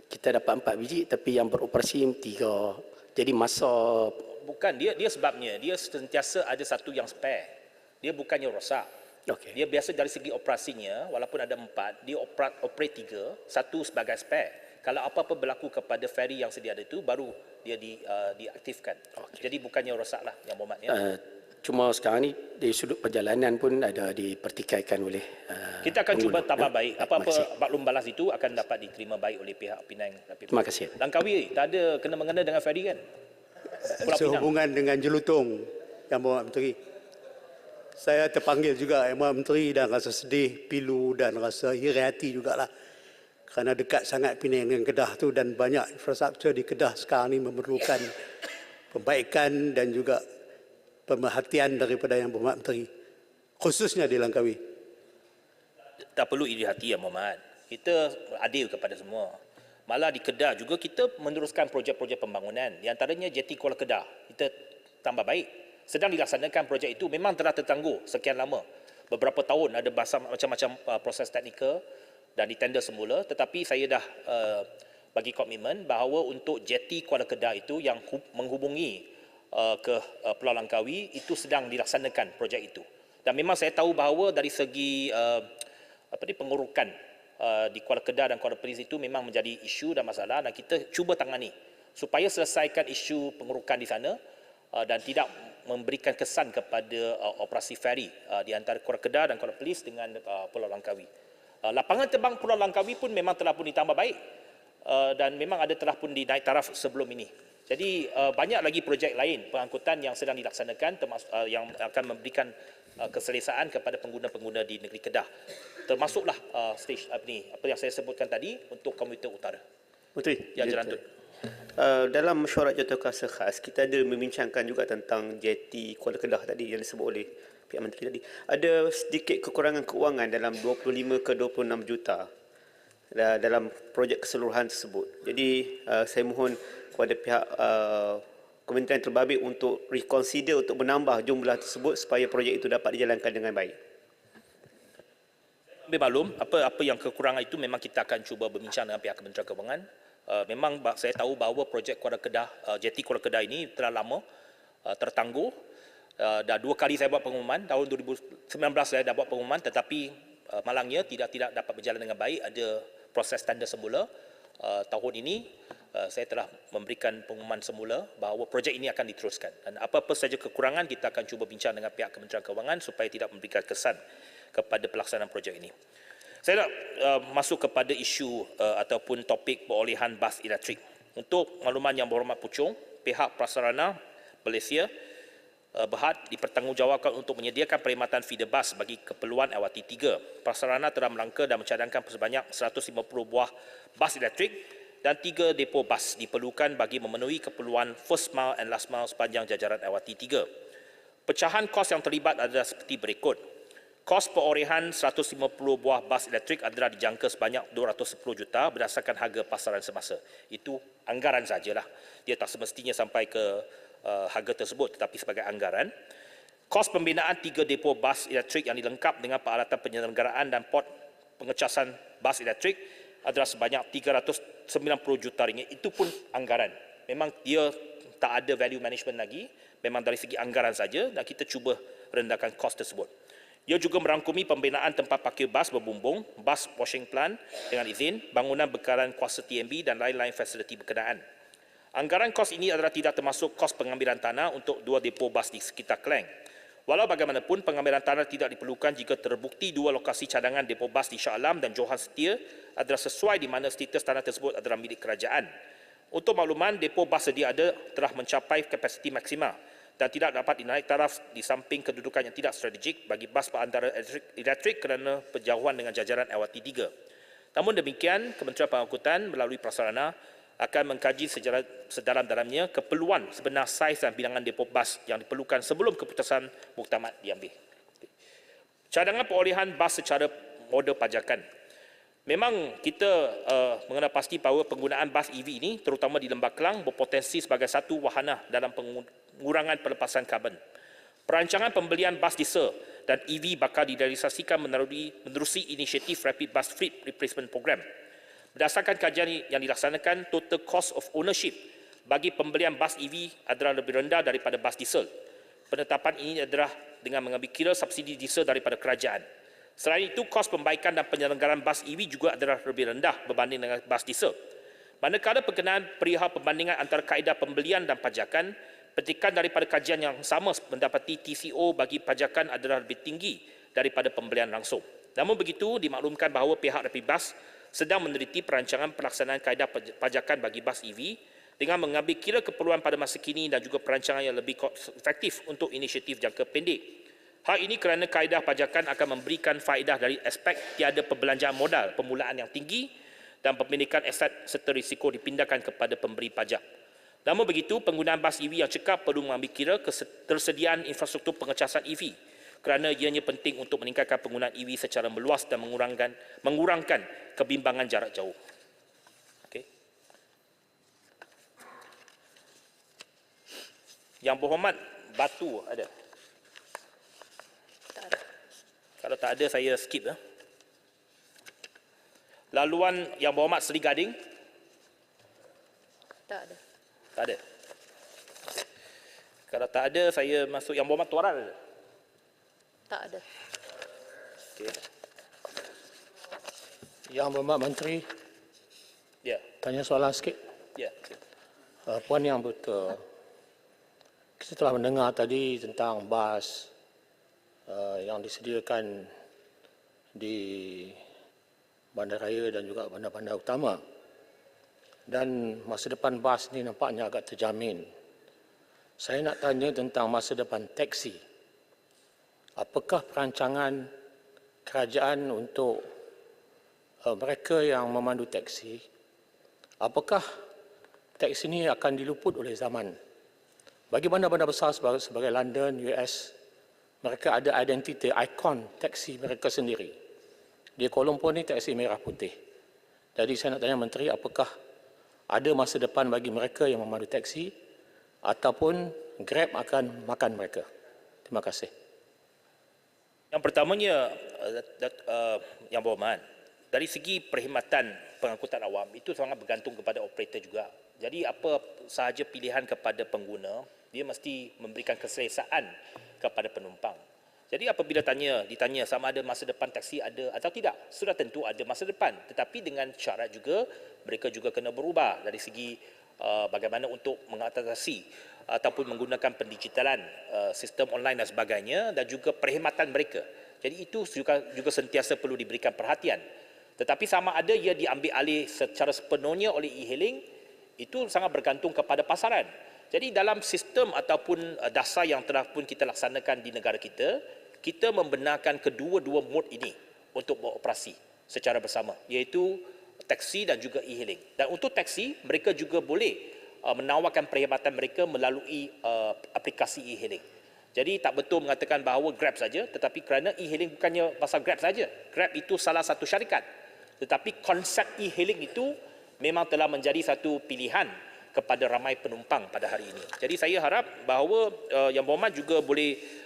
kita dapat 4 biji tapi yang beroperasi 3. Jadi masa bukan dia sebabnya dia sentiasa ada satu yang spare. Dia bukannya rosak. Okay. Dia biasa dari segi operasinya walaupun ada 4, dia operate 3, satu sebagai spare. Kalau apa-apa berlaku kepada feri yang sedia ada itu baru dia diaktifkan. Okay. Jadi bukannya rosaklah Yang Berhormat ya. Cuma sekarang ni dari sudut perjalanan pun ada dipertikaikan oleh kita akan cuba tambah baik. Apa-apa maklum balas itu akan dapat diterima baik oleh pihak Penang. Terima kasih. Langkawi tak ada kena-mengena dengan feri kan? Sehubungan dengan Jelutong Yang Berhormat Menteri. Saya terpanggil juga Yang Berhormat Menteri dan rasa sedih, pilu dan rasa iri hati jugalah. kerana dekat sangat Penang dengan Kedah tu dan banyak infrastruktur di Kedah sekarang ni memerlukan perbaikan dan juga pemerhatian daripada Yang Berhormat Menteri, khususnya di Langkawi. Tak perlu iri hati, Yang Berhormat. Kita adil kepada semua. Malah di Kedah juga kita meneruskan projek-projek pembangunan. Di antaranya JT Kuala Kedah. Kita tambah baik. Sedang dilaksanakan projek itu, memang telah tertangguh sekian lama. Beberapa tahun ada macam-macam proses teknikal dan ditender semula, tetapi saya dah bagi komitmen bahawa untuk JT Kuala Kedah itu yang menghubungi ke Pulau Langkawi itu sedang dilaksanakan projek itu. Dan memang saya tahu bahawa dari segi pengurukan di Kuala Kedah dan Kuala Perlis itu memang menjadi isu dan masalah, dan kita cuba tangani supaya selesaikan isu pengurukan di sana dan tidak memberikan kesan kepada operasi feri di antara Kuala Kedah dan Kuala Perlis dengan Pulau Langkawi. Lapangan terbang Pulau Langkawi pun memang telah pun ditambah baik dan memang ada telah pun dinaik taraf sebelum ini. Jadi banyak lagi projek lain pengangkutan yang sedang dilaksanakan yang akan memberikan keselesaan kepada pengguna-pengguna di negeri Kedah. Termasuklah stage apa yang saya sebutkan tadi untuk komuter utara. Menteri, yang Jalan Tun. Dalam mesyuarat jawatankuasa khas, kita ada membincangkan juga tentang JT Kuala Kedah tadi yang disebut oleh pihak Menteri tadi. Ada sedikit kekurangan keuangan dalam 25 ke 26 juta dalam projek keseluruhan tersebut. Jadi saya mohon kepada pihak Kementerian Terbabit untuk reconsider untuk menambah jumlah tersebut supaya projek itu dapat dijalankan dengan baik. Maklum, apa yang kekurangan itu memang kita akan cuba berbincang dengan pihak Kementerian Keuangan. Memang saya tahu bahawa projek Kuala Kedah, JT Kuala Kedah ini telah lama tertangguh. Dah 2 kali saya buat pengumuman, tahun 2019 saya dah buat pengumuman, tetapi malangnya tidak dapat berjalan dengan baik. Ada proses tender semula. Tahun ini saya telah memberikan pengumuman semula bahawa projek ini akan diteruskan. Dan apa-apa saja kekurangan kita akan cuba bincang dengan pihak Kementerian Keuangan supaya tidak memberikan kesan kepada pelaksanaan projek ini. Saya nak masuk kepada isu ataupun topik perolehan bas elektrik. Untuk makluman Yang Berhormat Puchong, pihak Prasarana Malaysia Berhad dipertanggungjawabkan untuk menyediakan perkhidmatan feeder bus bagi keperluan LRT 3. Prasarana telah melangkah dan mencadangkan sebanyak 150 buah bas elektrik dan 3 depo bas diperlukan bagi memenuhi keperluan first mile and last mile sepanjang jajaran LRT 3. Pecahan kos yang terlibat adalah seperti berikut. Kos perorehan 150 buah bas elektrik adalah dijangka sebanyak 210 juta berdasarkan harga pasaran semasa. Itu anggaran sajalah. Dia tak semestinya sampai ke harga tersebut, tetapi sebagai anggaran. Kos pembinaan 3 depo bas elektrik yang dilengkap dengan peralatan penyelenggaraan dan port pengecasan bas elektrik adalah sebanyak 390 juta ringgit. Itu pun anggaran. Memang dia tak ada value management lagi. Memang dari segi anggaran saja dan kita cuba rendahkan kos tersebut. Ia juga merangkumi pembinaan tempat parkir bas berbumbung, bas washing plant dengan izin, bangunan bekalan kuasa TMB dan lain-lain fasiliti berkenaan. Anggaran kos ini adalah tidak termasuk kos pengambilan tanah untuk 2 depo bas di sekitar Klang. Walau bagaimanapun, pengambilan tanah tidak diperlukan jika terbukti 2 lokasi cadangan depo bas di Shah Alam dan Johan Setia adalah sesuai di mana status tanah tersebut adalah milik kerajaan. Untuk makluman, depo bas sedia ada telah mencapai kapasiti maksima dan tidak dapat dinaik taraf di samping kedudukan yang tidak strategik bagi bas perantara elektrik kerana perjauhan dengan jajaran LRT 3. Namun demikian, Kementerian Pengangkutan melalui Prasarana akan mengkaji sedalam-dalamnya keperluan sebenar saiz dan bilangan depo bas yang diperlukan sebelum keputusan muktamad diambil. Cadangan perolehan bas secara model pajakan. Memang kita mengenal pasti bahawa penggunaan bas EV ini terutama di Lembah Kelang berpotensi sebagai satu wahana dalam pengurangan pelepasan karbon. Perancangan pembelian bas diesel dan EV bakal direalisasikan menerusi inisiatif Rapid Bus Fleet Replacement Program. Berdasarkan kajian yang dilaksanakan, total cost of ownership bagi pembelian bas EV adalah lebih rendah daripada bas diesel. Penetapan ini adalah dengan mengambil kira subsidi diesel daripada kerajaan. Selain itu, kos pembaikan dan penyelenggaraan bas EV juga adalah lebih rendah berbanding dengan bas diesel. Manakala berkenaan perihal perbandingan antara kaedah pembelian dan pajakan, petikan daripada kajian yang sama mendapati TCO bagi pajakan adalah lebih tinggi daripada pembelian langsung. Namun begitu, dimaklumkan bahawa pihak Rapid Bus sedang meneliti perancangan pelaksanaan kaedah pajakan bagi bas EV dengan mengambil kira keperluan pada masa kini dan juga perancangan yang lebih efektif untuk inisiatif jangka pendek. Hal ini kerana kaedah pajakan akan memberikan faedah dari aspek tiada perbelanjaan modal permulaan yang tinggi dan pemilikan aset serta risiko dipindahkan kepada pemberi pajak. Namun begitu, penggunaan bas EV yang cekap perlu mengambil kira ketersediaan infrastruktur pengecasan EV kerana ianya penting untuk meningkatkan penggunaan EV secara meluas dan mengurangkan kebimbangan jarak jauh. Okay. Yang berhormat, batu ada? Kalau tak ada, saya skip. Laluan Yang Berhormat Seri Gading? Tak ada. Tak ada. Kalau tak ada, saya masuk Yang Berhormat Tuaran ada? Tak ada. Okay. Yang Berhormat Menteri, Ya. tanya soalan sikit. Ya. Puan Yang betul. Kita telah mendengar tadi tentang bas yang disediakan di bandaraya dan juga bandar-bandar utama. Dan masa depan bas ni nampaknya agak terjamin. Saya nak tanya tentang masa depan teksi. Apakah perancangan kerajaan untuk mereka yang memandu teksi? Apakah teksi ini akan diluput oleh zaman? Bagi bandar-bandar besar sebagai London, US, mereka ada identiti, ikon teksi mereka sendiri. Di Kuala Lumpur ni teksi merah putih. Jadi saya nak tanya Menteri, apakah ada masa depan bagi mereka yang memandu teksi ataupun Grab akan makan mereka? Terima kasih. Yang pertamanya, Yang Berhormat, dari segi perkhidmatan pengangkutan awam, itu sangat bergantung kepada operator juga. Jadi apa sahaja pilihan kepada pengguna, dia mesti memberikan keselesaan kepada penumpang. Jadi apabila ditanya sama ada masa depan taksi ada atau tidak, sudah tentu ada masa depan. Tetapi dengan syarat juga, mereka juga kena berubah dari segi bagaimana untuk mengatasi ataupun menggunakan pendigitalan, sistem online dan sebagainya, dan juga perkhidmatan mereka. Jadi itu juga sentiasa perlu diberikan perhatian. Tetapi sama ada ia diambil alih secara sepenuhnya oleh e-hailing, itu sangat bergantung kepada pasaran. Jadi dalam sistem ataupun dasar yang telah pun kita laksanakan di negara kita, kita membenarkan kedua-dua mod ini untuk beroperasi secara bersama, iaitu taksi dan juga e-hailing. Dan untuk taksi, mereka juga boleh menawarkan perkhidmatan mereka melalui aplikasi e-hailing. Jadi tak betul mengatakan bahawa Grab saja, tetapi kerana e-hailing bukannya pasal Grab saja. Grab itu salah satu syarikat. Tetapi konsep e-hailing itu memang telah menjadi satu pilihan kepada ramai penumpang pada hari ini. Jadi saya harap bahawa Yang Berhormat juga boleh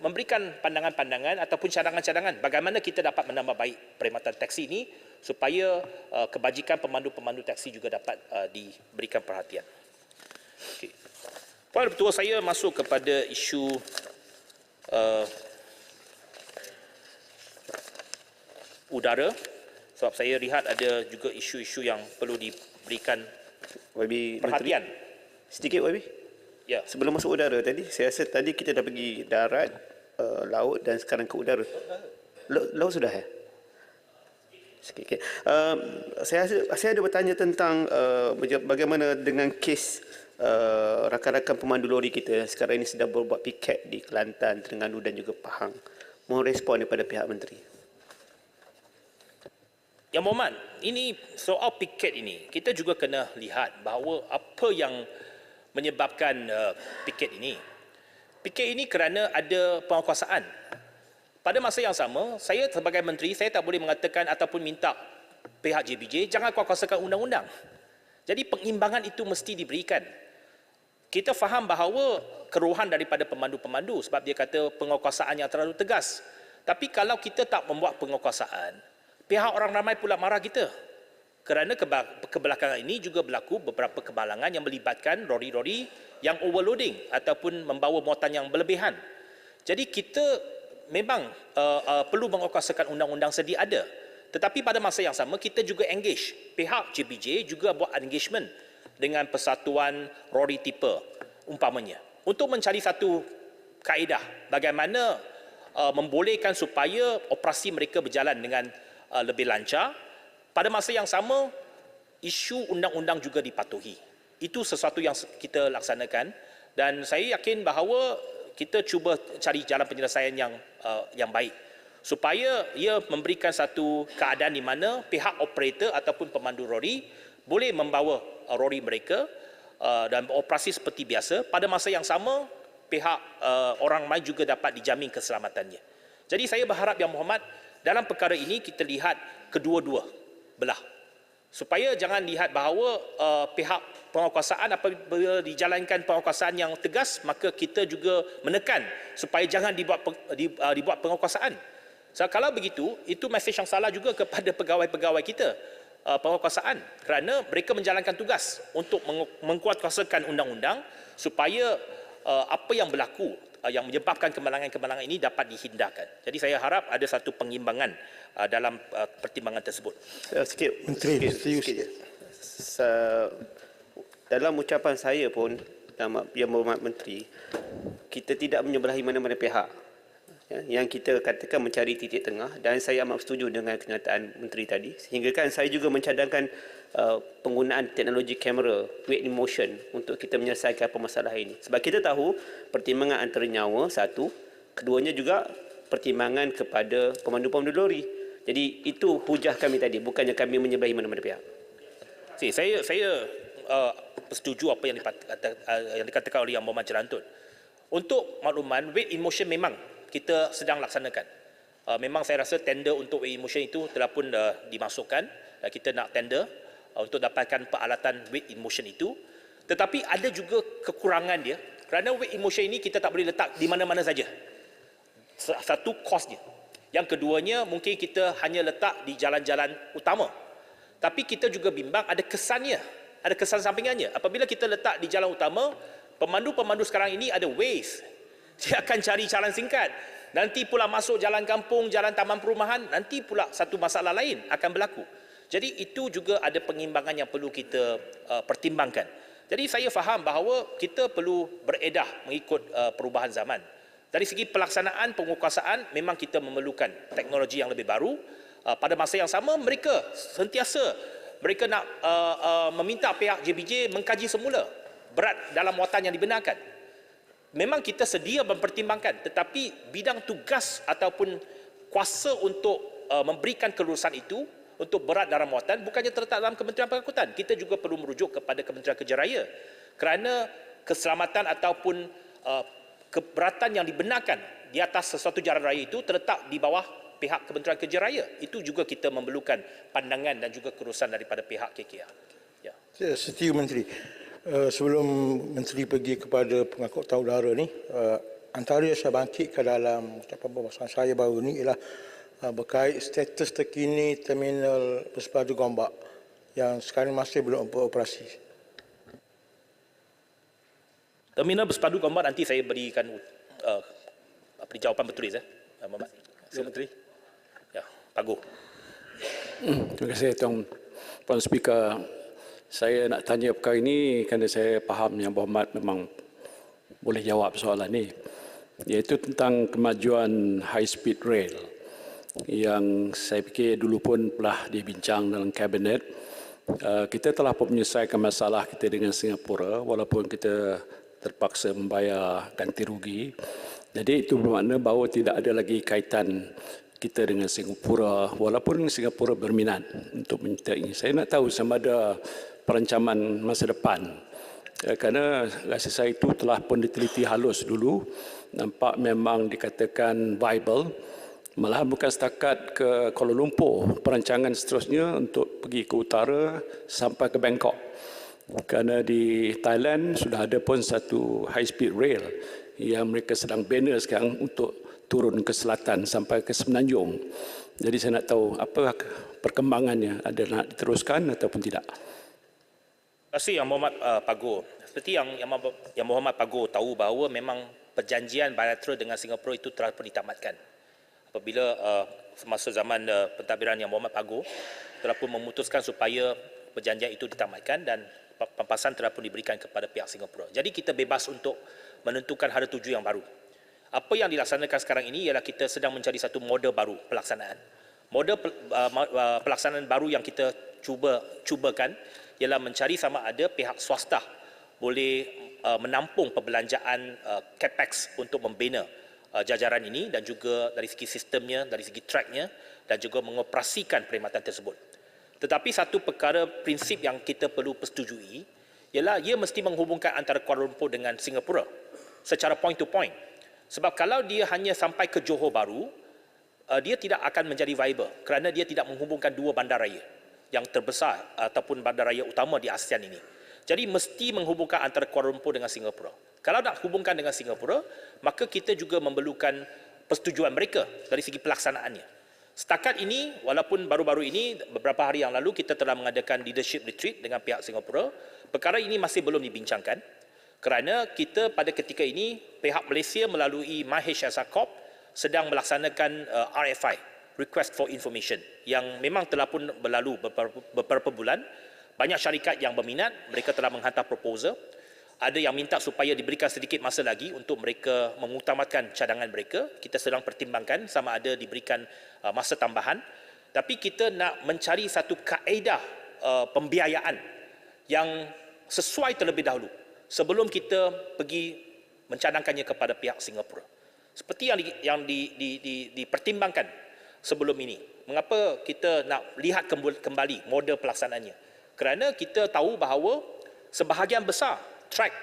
memberikan pandangan-pandangan ataupun cadangan-cadangan bagaimana kita dapat menambah baik perkhidmatan taksi ini supaya kebajikan pemandu-pemandu taksi juga dapat diberikan perhatian. Okay. Puan Ketua, saya masuk kepada isu udara sebab saya lihat ada juga isu-isu yang perlu diberikan perhatian. Sedikit YB. Ya. Sebelum masuk udara tadi, saya rasa tadi kita dah pergi darat, laut dan sekarang ke udara. Laut sudah ya? Sikit. Saya ada bertanya tentang bagaimana dengan kes rakan-rakan pemandu lori kita sekarang ini sedang berbuat piket di Kelantan, Terengganu dan juga Pahang. Mohon respon daripada pihak menteri. Yang Berhormat, ini soal piket ini, kita juga kena lihat bahawa apa yang menyebabkan piket ini. Piket ini kerana ada penguasaan. Pada masa yang sama, saya sebagai menteri, saya tak boleh mengatakan ataupun minta pihak JBJ jangan kuasakan undang-undang. Jadi pengimbangan itu mesti diberikan. Kita faham bahawa keluhan daripada pemandu-pemandu sebab dia kata penguasaan yang terlalu tegas. Tapi kalau kita tak membuat penguasaan, pihak orang ramai pula marah kita. Kerana kebelakangan ini juga berlaku beberapa kemalangan yang melibatkan lori-lori yang overloading ataupun membawa muatan yang berlebihan. Jadi kita memang perlu menguasakan undang-undang sedia ada. Tetapi pada masa yang sama kita juga engage. Pihak JBJ juga buat engagement dengan persatuan lori tipper umpamanya. Untuk mencari satu kaedah bagaimana membolehkan supaya operasi mereka berjalan dengan lebih lancar. Pada masa yang sama, isu undang-undang juga dipatuhi. Itu sesuatu yang kita laksanakan dan saya yakin bahawa kita cuba cari jalan penyelesaian yang baik. supaya ia memberikan satu keadaan di mana pihak operator ataupun pemandu lori boleh membawa lori mereka dan beroperasi seperti biasa. Pada masa yang sama, pihak orang lain juga dapat dijamin keselamatannya. Jadi saya berharap Yang Berhormat, dalam perkara ini kita lihat kedua-dua belah. Supaya jangan lihat bahawa pihak penguasaan apabila dijalankan penguasaan yang tegas, maka kita juga menekan supaya jangan dibuat penguasaan. So, kalau begitu, itu mesej yang salah juga kepada pegawai-pegawai kita penguasaan, kerana mereka menjalankan tugas untuk mengkuatkuasakan undang-undang supaya apa yang berlaku yang menyebabkan kemalangan-kemalangan ini dapat dihindarkan. Jadi saya harap ada satu pengimbangan dalam pertimbangan tersebut. Sikit, Menteri, sikit. Dalam ucapan saya pun, Yang Berhormat Menteri, kita tidak menyebelahi mana-mana pihak. Yang kita katakan mencari titik tengah, dan saya amat setuju dengan kenyataan Menteri tadi, sehingga kan saya juga mencadangkan penggunaan teknologi kamera weight in motion untuk kita menyelesaikan permasalahan ini. Sebab kita tahu pertimbangan antara nyawa satu, keduanya juga pertimbangan kepada pemandu-pemandu lori. Jadi itu hujah kami tadi, bukannya kami menyebelahi mana-mana pihak. Saya setuju apa yang dikatakan oleh Yang Berhormat Jelantun. Untuk makluman, weight in motion memang kita sedang laksanakan. Memang saya rasa tender untuk weight in motion itu telah pun dimasukkan. Kita nak tender untuk dapatkan peralatan weight in motion itu. Tetapi ada juga kekurangan dia. Kerana weight in motion ini kita tak boleh letak di mana-mana saja. Satu kosnya. Yang keduanya mungkin kita hanya letak di jalan-jalan utama. Tapi kita juga bimbang ada kesannya. Ada kesan sampingannya. Apabila kita letak di jalan utama, pemandu-pemandu sekarang ini ada ways. Dia akan cari jalan singkat. Nanti pula masuk jalan kampung, jalan taman perumahan, nanti pula satu masalah lain akan berlaku. Jadi itu juga ada pengimbangan yang perlu kita pertimbangkan. Jadi saya faham bahawa kita perlu beredah mengikut perubahan zaman. Dari segi pelaksanaan penguasaan, memang kita memerlukan teknologi yang lebih baru. Pada masa yang sama, mereka mereka nak meminta pihak JBJ mengkaji semula berat dalam muatan yang dibenarkan. Memang kita sedia mempertimbangkan, tetapi bidang tugas ataupun kuasa untuk memberikan kelulusan itu untuk berat dalam muatan bukannya terletak dalam Kementerian Pengangkutan. Kita juga perlu merujuk kepada Kementerian Kerja Raya, kerana keselamatan ataupun keberatan yang dibenarkan di atas sesuatu jalan raya itu terletak di bawah pihak Kementerian Kerja Raya. Itu juga kita memerlukan pandangan dan juga kelulusan daripada pihak KKR. Ya. Saya setuju Menteri. Sebelum Menteri pergi kepada pengangkutan udara ni, antara yang saya bangkitkan dalam pembahasan saya baru ni ialah berkait status terkini terminal Bersepadu Gombak yang sekarang masih belum beroperasi. Terminal Bersepadu Gombak nanti saya berikan jawapan bertulis Muhammad. Sila Menteri. Ya, Pak Go. Terima kasih Tuan Speaker. Saya nak tanya perkara ini kerana saya faham Yang Berhormat memang boleh jawab soalan ini, iaitu tentang kemajuan high speed rail yang saya fikir dulu pun telah dibincang dalam kabinet. Kita telah pun menyelesaikan masalah kita dengan Singapura walaupun kita terpaksa membayar ganti rugi. Jadi itu bermakna bahawa tidak ada lagi kaitan kita dengan Singapura walaupun Singapura berminat untuk menyertai. Saya nak tahu sama ada perancaman masa depan, kerana rasa saya itu telah pun diteliti halus dulu, nampak memang dikatakan viable, malahan bukan setakat ke Kuala Lumpur, perancangan seterusnya untuk pergi ke utara sampai ke Bangkok, kerana di Thailand sudah ada pun satu high speed rail yang mereka sedang bina sekarang untuk turun ke selatan sampai ke Semenanjung. Jadi saya nak tahu apa perkembangannya, ada nak diteruskan ataupun tidak. Terima kasih Yang Berhormat Pak Go. Seperti yang Berhormat Pak Go tahu bahawa memang perjanjian bilateral dengan Singapura itu telah pun ditamatkan. Apabila semasa zaman pentadbiran Yang Berhormat Pak Go telah pun memutuskan supaya perjanjian itu ditamatkan dan pampasan telah pun diberikan kepada pihak Singapura. Jadi kita bebas untuk menentukan hari tuju yang baru. Apa yang dilaksanakan sekarang ini ialah kita sedang mencari satu model baru pelaksanaan. Model pelaksanaan baru yang kita cubakan ialah mencari sama ada pihak swasta boleh menampung perbelanjaan capex untuk membina jajaran ini dan juga dari segi sistemnya, dari segi tracknya dan juga mengoperasikan perkhidmatan tersebut. Tetapi satu perkara prinsip yang kita perlu persetujui ialah ia mesti menghubungkan antara Kuala Lumpur dengan Singapura secara point to point. Sebab kalau dia hanya sampai ke Johor Bahru, dia tidak akan menjadi viable kerana dia tidak menghubungkan dua bandaraya yang terbesar ataupun bandaraya utama di ASEAN ini. Jadi mesti menghubungkan antara Kuala Lumpur dengan Singapura. Kalau nak hubungkan dengan Singapura, maka kita juga memerlukan persetujuan mereka dari segi pelaksanaannya. Setakat ini, walaupun baru-baru ini, beberapa hari yang lalu kita telah mengadakan leadership retreat dengan pihak Singapura, perkara ini masih belum dibincangkan kerana kita pada ketika ini, pihak Malaysia melalui MyHSR Corp sedang melaksanakan RFI, Request for Information, yang memang telah pun berlalu beberapa bulan. Banyak syarikat yang berminat, mereka telah menghantar proposal. Ada yang minta supaya diberikan sedikit masa lagi untuk mereka mengutamakan cadangan mereka. Kita sedang pertimbangkan sama ada diberikan masa tambahan. Tapi kita nak mencari satu kaedah pembiayaan yang sesuai terlebih dahulu sebelum kita pergi mencadangkannya kepada pihak Singapura. Seperti yang dipertimbangkan sebelum ini. Mengapa kita nak lihat kembali model pelaksanaannya? Kerana kita tahu bahawa sebahagian besar track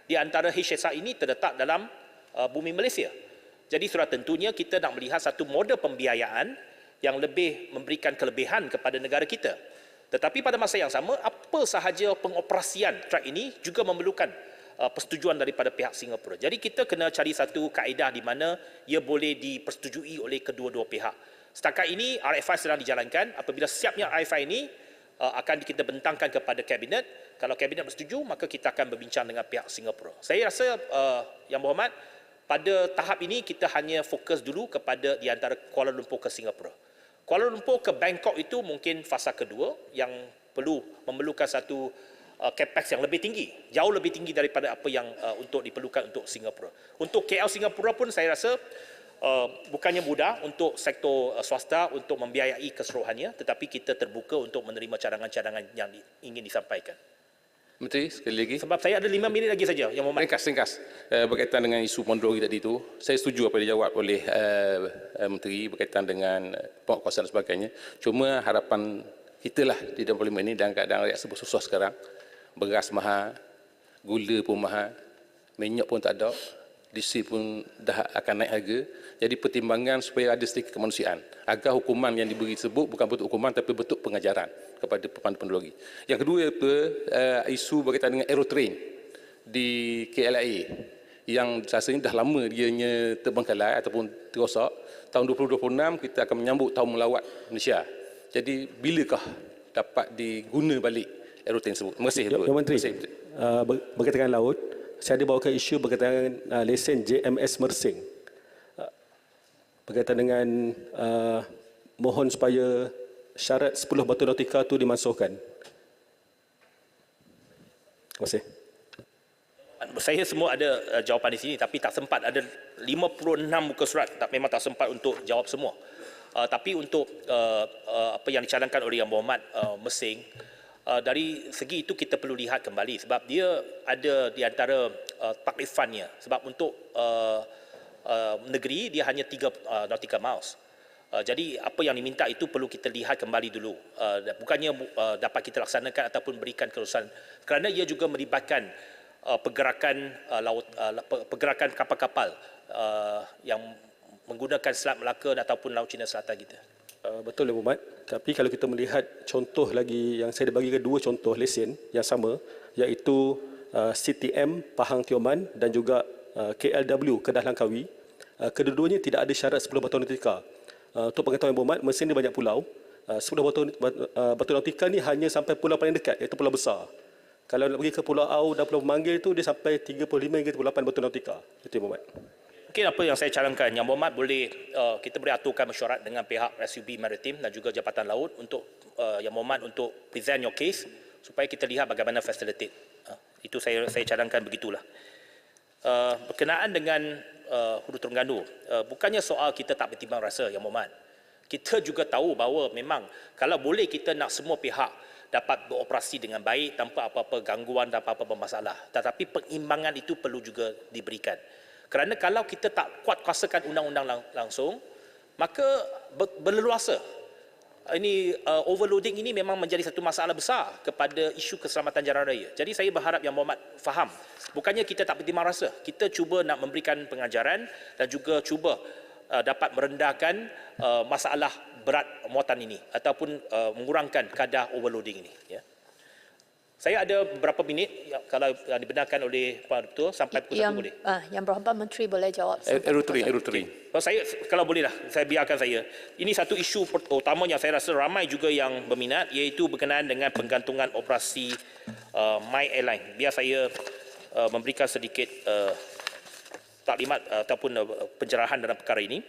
di antara HSR ini terletak dalam bumi Malaysia. Jadi sudah tentunya kita nak melihat satu model pembiayaan yang lebih memberikan kelebihan kepada negara kita. Tetapi pada masa yang sama, apa sahaja pengoperasian track ini juga memerlukan persetujuan daripada pihak Singapura. Jadi kita kena cari satu kaedah di mana ia boleh dipersetujui oleh kedua-dua pihak. Setakat ini RFI sedang dijalankan. Apabila siapnya RFI ini akan kita bentangkan kepada kabinet. Kalau kabinet bersetuju, maka kita akan berbincang dengan pihak Singapura. Saya rasa Yang Berhormat, pada tahap ini kita hanya fokus dulu kepada di antara Kuala Lumpur ke Singapura. Kuala Lumpur ke Bangkok itu mungkin fasa kedua yang memerlukan satu capex yang lebih tinggi, jauh lebih tinggi daripada apa yang untuk diperlukan untuk Singapura. Untuk KL Singapura pun saya rasa bukannya mudah untuk sektor swasta untuk membiayai keseluruhannya, tetapi kita terbuka untuk menerima cadangan-cadangan yang ingin disampaikan. Menteri, sekali lagi. Sebab saya ada 5 minit lagi saja, Yang Berhormat. Ringkas. Berkaitan dengan isu Mondori tadi itu, saya setuju apa dijawab oleh Menteri berkaitan dengan penguasaan dan sebagainya. Cuma harapan kita lah di dalam parlimen ini dalam keadaan rakyat serba susah sekarang. Beras mahal, gula pun mahal, minyak pun tak ada, diesel pun dah akan naik harga. Jadi pertimbangan supaya ada sedikit kemanusiaan agar hukuman yang diberi tersebut bukan bentuk hukuman tapi bentuk pengajaran kepada pemandu-pemandu lori. Yang kedua isu berkaitan dengan aerotrain di KLIA yang rasanya dah lama dianya terbengkalai ataupun terosak. Tahun 2026 kita akan menyambut tahun melawat Malaysia. Jadi bilakah dapat diguna balik aerotrain tersebut? Terima kasih. Yang Menteri, berkaitan dengan laut, saya ada bawakan isu berkaitan dengan lesen JMS Mersing. Berkaitan dengan mohon supaya syarat 10 batu nautika itu dimansuhkan. Terima kasih. Saya semua ada jawapan di sini tapi tak sempat. Ada 56 muka surat, memang tak sempat untuk jawab semua. Tapi untuk apa yang dicadangkan oleh Yang Berhormat Mersing, dari segi itu kita perlu lihat kembali sebab dia ada di antara taklifannya. Sebab untuk negeri dia hanya 3 nautical miles. Jadi apa yang diminta itu perlu kita lihat kembali dulu. Bukannya dapat kita laksanakan ataupun berikan kelulusan kerana ia juga melibatkan pergerakan laut, pergerakan kapal-kapal yang menggunakan Selat Melaka ataupun Laut Cina Selatan kita. Betul, Yang Berhormat. Tapi kalau kita melihat contoh lagi yang saya bagi ke 2 contoh lesen yang sama, iaitu CTM Pahang Tioman dan juga KLW Kedah Langkawi, kedua-duanya tidak ada syarat 10 batu nautika. Untuk pengetahuan Yang Berhormat, mesin dia banyak pulau. 10 batu nautika ni hanya sampai pulau paling dekat, iaitu pulau besar. Kalau nak pergi ke Pulau Au dan Pulau Memanggil tu dia sampai 35 hingga 38 batu nautika. Itu Yang Berhormat. Mungkin apa yang saya cadangkan, Yang Berhormat boleh kita boleh aturkan mesyuarat dengan pihak SUB Maritim dan juga Jabatan Laut untuk Yang Berhormat untuk present your case supaya kita lihat bagaimana facilitate. Itu saya cadangkan begitulah. Berkenaan dengan Hulu Terengganu, bukannya soal kita tak bertimbang rasa, Yang Berhormat. Kita juga tahu bahawa memang kalau boleh kita nak semua pihak dapat beroperasi dengan baik tanpa apa-apa gangguan dan apa-apa masalah. Tetapi peimbangan itu perlu juga diberikan. Kerana kalau kita tak kuat kuasakan undang-undang langsung, maka berleluasa. Ini overloading ini memang menjadi satu masalah besar kepada isu keselamatan jalan raya. Jadi saya berharap Yang Berhormat faham, bukannya kita tak bertimbang rasa, kita cuba nak memberikan pengajaran dan juga cuba dapat merendahkan masalah berat muatan ini ataupun mengurangkan kadar overloading ini. Ya. Saya ada beberapa minit kalau dibenarkan oleh Puan Ketua sampai pukul 1 boleh. Yang Berhormat Menteri boleh jawab. Erutri. Saya kalau bolehlah saya biarkan saya. Ini satu isu utamanya saya rasa ramai juga yang berminat, iaitu berkenaan dengan penggantungan operasi My Airline. Biar saya memberikan sedikit taklimat ataupun pencerahan dalam perkara ini.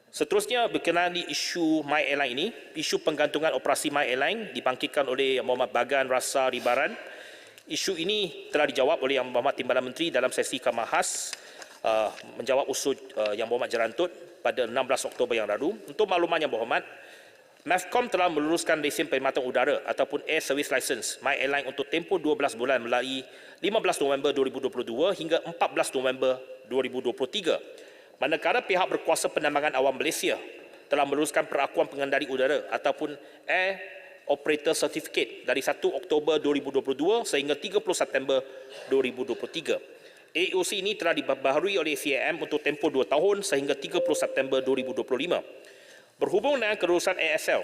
Seterusnya berkenaan di isu My Airline ini, isu penggantungan operasi My Airline dibangkitkan oleh Yang Berhormat Bagan Rasa Ribaran. Isu ini telah dijawab oleh Yang Berhormat Timbalan Menteri dalam sesi Kamar Khas menjawab usul Yang Berhormat Jerantut pada 16 Oktober yang lalu. Untuk makluman Yang Berhormat, MAVCOM telah meluluskan lesen perkhidmatan udara ataupun Air Service License My Airline untuk tempoh 12 bulan mulai 15 November 2022 hingga 14 November 2023. Manakala pihak berkuasa penerbangan awam Malaysia telah meluluskan perakuan pengendali udara ataupun Air Operator Certificate dari 1 Oktober 2022 sehingga 30 September 2023. AOC ini telah dibaharui oleh CAM untuk tempoh 2 tahun sehingga 30 September 2025. Berhubung dengan kelulusan ASL,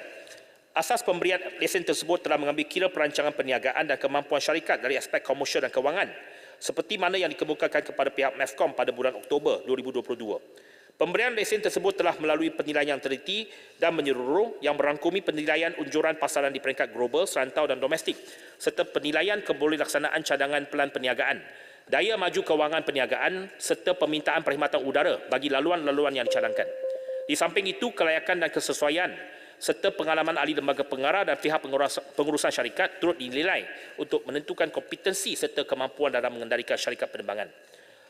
asas pemberian lesen tersebut telah mengambil kira perancangan perniagaan dan kemampuan syarikat dari aspek komersial dan kewangan, seperti mana yang dikemukakan kepada pihak MAVCOM pada bulan Oktober 2022. Pemberian lesen tersebut telah melalui penilaian teliti dan menyeluruh yang merangkumi penilaian unjuran pasaran di peringkat global, serantau dan domestik, serta penilaian kebolehlaksanaan cadangan pelan perniagaan, daya maju kewangan perniagaan serta permintaan perkhidmatan udara bagi laluan-laluan yang dicadangkan. Di samping itu, kelayakan dan kesesuaian serta pengalaman ahli lembaga pengarah dan pihak pengurusan syarikat turut dinilai untuk menentukan kompetensi serta kemampuan dalam mengendalikan syarikat penerbangan.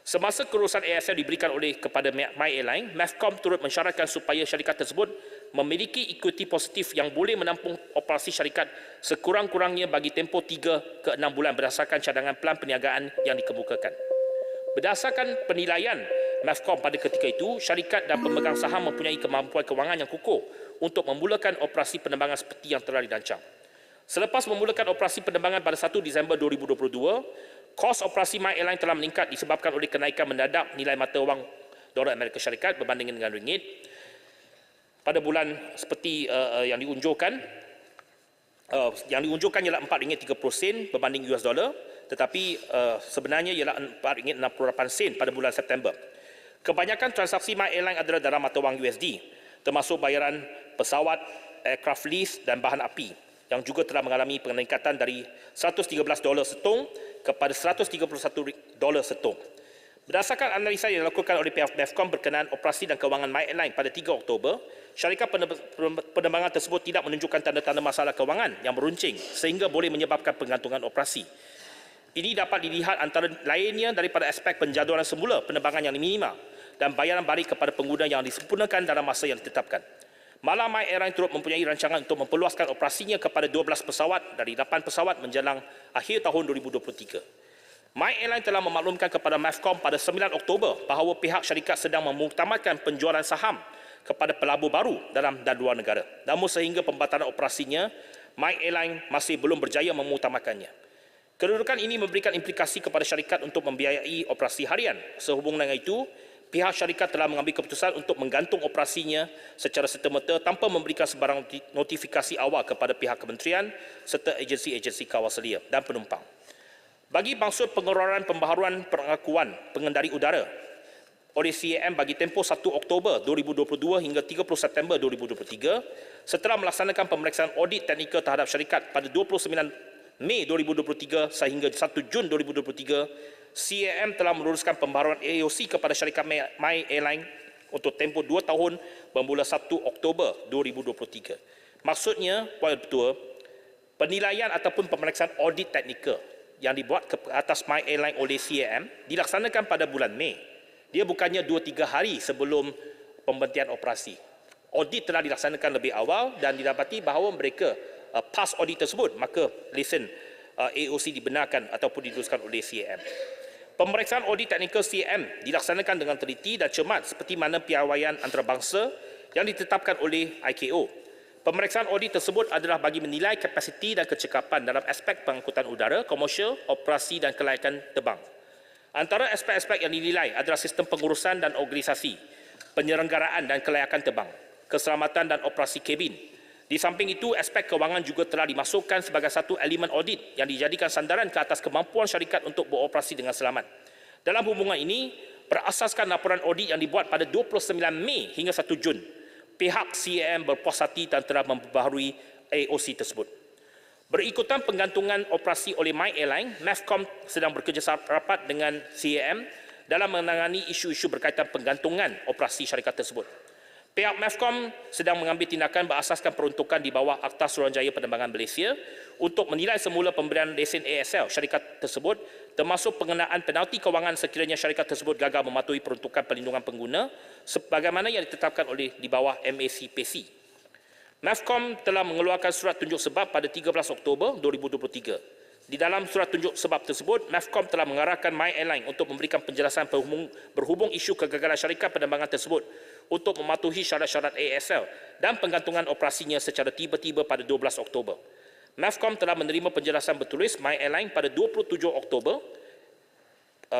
Semasa kelulusan ASL diberikan oleh kepada My Airline, MAVCOM turut mensyaratkan supaya syarikat tersebut memiliki ekuiti positif yang boleh menampung operasi syarikat sekurang-kurangnya bagi tempoh 3 ke 6 bulan berdasarkan cadangan pelan perniagaan yang dikemukakan. Berdasarkan penilaian MAVCOM pada ketika itu, syarikat dan pemegang saham mempunyai kemampuan kewangan yang kukuh untuk memulakan operasi penerbangan seperti yang telah dirancang. Selepas memulakan operasi penerbangan pada 1 Disember 2022, kos operasi My Airline telah meningkat disebabkan oleh kenaikan mendadak nilai mata wang dolar Amerika Syarikat berbanding dengan ringgit. Pada bulan seperti yang diunjurkan ialah RM4.30 berbanding US dollar, tetapi sebenarnya ialah RM4.68 pada bulan September. Kebanyakan transaksi My Airline adalah dalam mata wang USD, termasuk bayaran pesawat, aircraft lease dan bahan api, yang juga telah mengalami peningkatan dari $113 setung kepada $131 setung. Berdasarkan analisa yang dilakukan oleh pihak MAVCOM berkenaan operasi dan kewangan My Airline pada 3 Oktober, syarikat penerbangan tersebut tidak menunjukkan tanda-tanda masalah kewangan yang meruncing sehingga boleh menyebabkan penggantungan operasi. Ini dapat dilihat antara lainnya daripada aspek penjadualan semula penerbangan yang minimal dan bayaran balik kepada pengguna yang disempurnakan dalam masa yang ditetapkan. Malah My Airline turut mempunyai rancangan untuk memperluaskan operasinya kepada 12 pesawat dari 8 pesawat menjelang akhir tahun 2023. My Airline telah memaklumkan kepada MAVCOM pada 9 Oktober bahawa pihak syarikat sedang memuktamadkan penjualan saham kepada pelabur baru dalam dan luar negara. Namun sehingga pembatalan operasinya, My Airline masih belum berjaya memuktamadkannya. Kedudukan ini memberikan implikasi kepada syarikat untuk membiayai operasi harian. Sehubung dengan itu, pihak syarikat telah mengambil keputusan untuk menggantung operasinya secara serta-merta tanpa memberikan sebarang notifikasi awal kepada pihak kementerian serta agensi-agensi kawal selia dan penumpang. Bagi maksud pengeluaran pembaharuan pengakuan pengendali udara oleh CAM bagi tempoh 1 Oktober 2022 hingga 30 September 2023, setelah melaksanakan pemeriksaan audit teknikal terhadap syarikat pada 29 Mei 2023 sehingga 1 Jun 2023, CAM telah meluluskan pembaharuan AOC kepada syarikat My Airline untuk tempoh 2 tahun bermula 1 Oktober 2023. Maksudnya, Puan Ketua, penilaian ataupun pemeriksaan audit teknikal yang dibuat ke atas My Airline oleh CAM dilaksanakan pada bulan Mei. Dia bukannya 2-3 hari sebelum pemberhentian operasi. Audit telah dilaksanakan lebih awal dan didapati bahawa mereka pas audit tersebut, maka lesen AOC dibenarkan ataupun diluluskan oleh CAM. Pemeriksaan audit teknikal CAM dilaksanakan dengan teliti dan cermat seperti mana piawaian antarabangsa yang ditetapkan oleh IKO. Pemeriksaan audit tersebut adalah bagi menilai kapasiti dan kecekapan dalam aspek pengangkutan udara, komersial, operasi dan kelayakan terbang. Antara aspek-aspek yang dinilai adalah sistem pengurusan dan organisasi, penyelenggaraan dan kelayakan terbang, keselamatan dan operasi kabin. Di samping itu, aspek kewangan juga telah dimasukkan sebagai satu elemen audit yang dijadikan sandaran ke atas kemampuan syarikat untuk beroperasi dengan selamat. Dalam hubungan ini, berasaskan laporan audit yang dibuat pada 29 Mei hingga 1 Jun, pihak CAM berpuas hati dan telah memperbaharui AOC tersebut. Berikutan penggantungan operasi oleh My Airline, MEFCOM sedang bekerjasama rapat dengan CAM dalam menangani isu-isu berkaitan penggantungan operasi syarikat tersebut. Pihak MEFCOM sedang mengambil tindakan berasaskan peruntukan di bawah Akta Suruhanjaya Penerbangan Malaysia untuk menilai semula pemberian lesen ASL syarikat tersebut, termasuk pengenaan penalti kewangan sekiranya syarikat tersebut gagal mematuhi peruntukan perlindungan pengguna sebagaimana yang ditetapkan oleh di bawah MACPC. MEFCOM telah mengeluarkan surat tunjuk sebab pada 13 Oktober 2023. Di dalam surat tunjuk sebab tersebut, MEFCOM telah mengarahkan My Airline untuk memberikan penjelasan berhubung isu kegagalan syarikat penerbangan tersebut untuk mematuhi syarat-syarat ASL dan penggantungan operasinya secara tiba-tiba pada 12 Oktober. MEFCOM telah menerima penjelasan bertulis My Airline pada 27 Oktober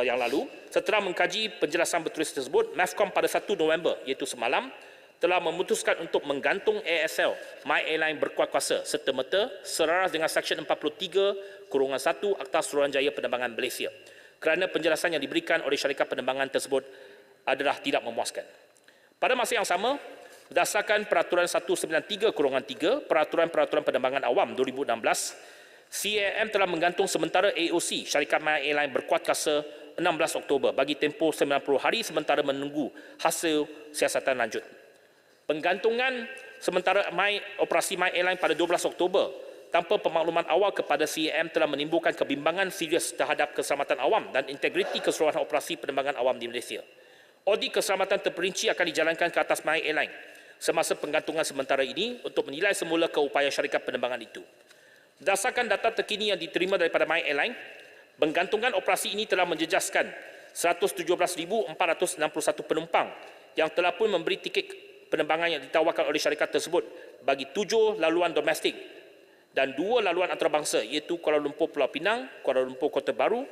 yang lalu. Setelah mengkaji penjelasan bertulis tersebut, MEFCOM pada 1 November iaitu semalam telah memutuskan untuk menggantung ASL My Airline berkuat kuasa serta-merta selaras dengan Seksyen 43/1 Akta Suruhanjaya Penerbangan Malaysia kerana penjelasan yang diberikan oleh syarikat penerbangan tersebut adalah tidak memuaskan. Pada masa yang sama, berdasarkan Peraturan 193/3 Peraturan Penerbangan Awam 2016, CAM telah menggantung sementara AOC syarikat My Airline berkuat kuasa 16 Oktober bagi tempoh 90 hari sementara menunggu hasil siasatan lanjut. Penggantungan sementara operasi My Airline pada 12 Oktober tanpa pemakluman awal kepada CAM telah menimbulkan kebimbangan serius terhadap keselamatan awam dan integriti keseluruhan operasi penerbangan awam di Malaysia. Audit keselamatan terperinci akan dijalankan ke atas My Airline semasa penggantungan sementara ini untuk menilai semula keupayaan syarikat penerbangan itu. Berdasarkan data terkini yang diterima daripada My Airline, penggantungan operasi ini telah menjejaskan 117,461 penumpang yang telah pun memberi tiket penerbangan yang ditawarkan oleh syarikat tersebut bagi 7 laluan domestik dan 2 laluan antarabangsa iaitu Kuala Lumpur Pulau Pinang, Kuala Lumpur Kota Baru,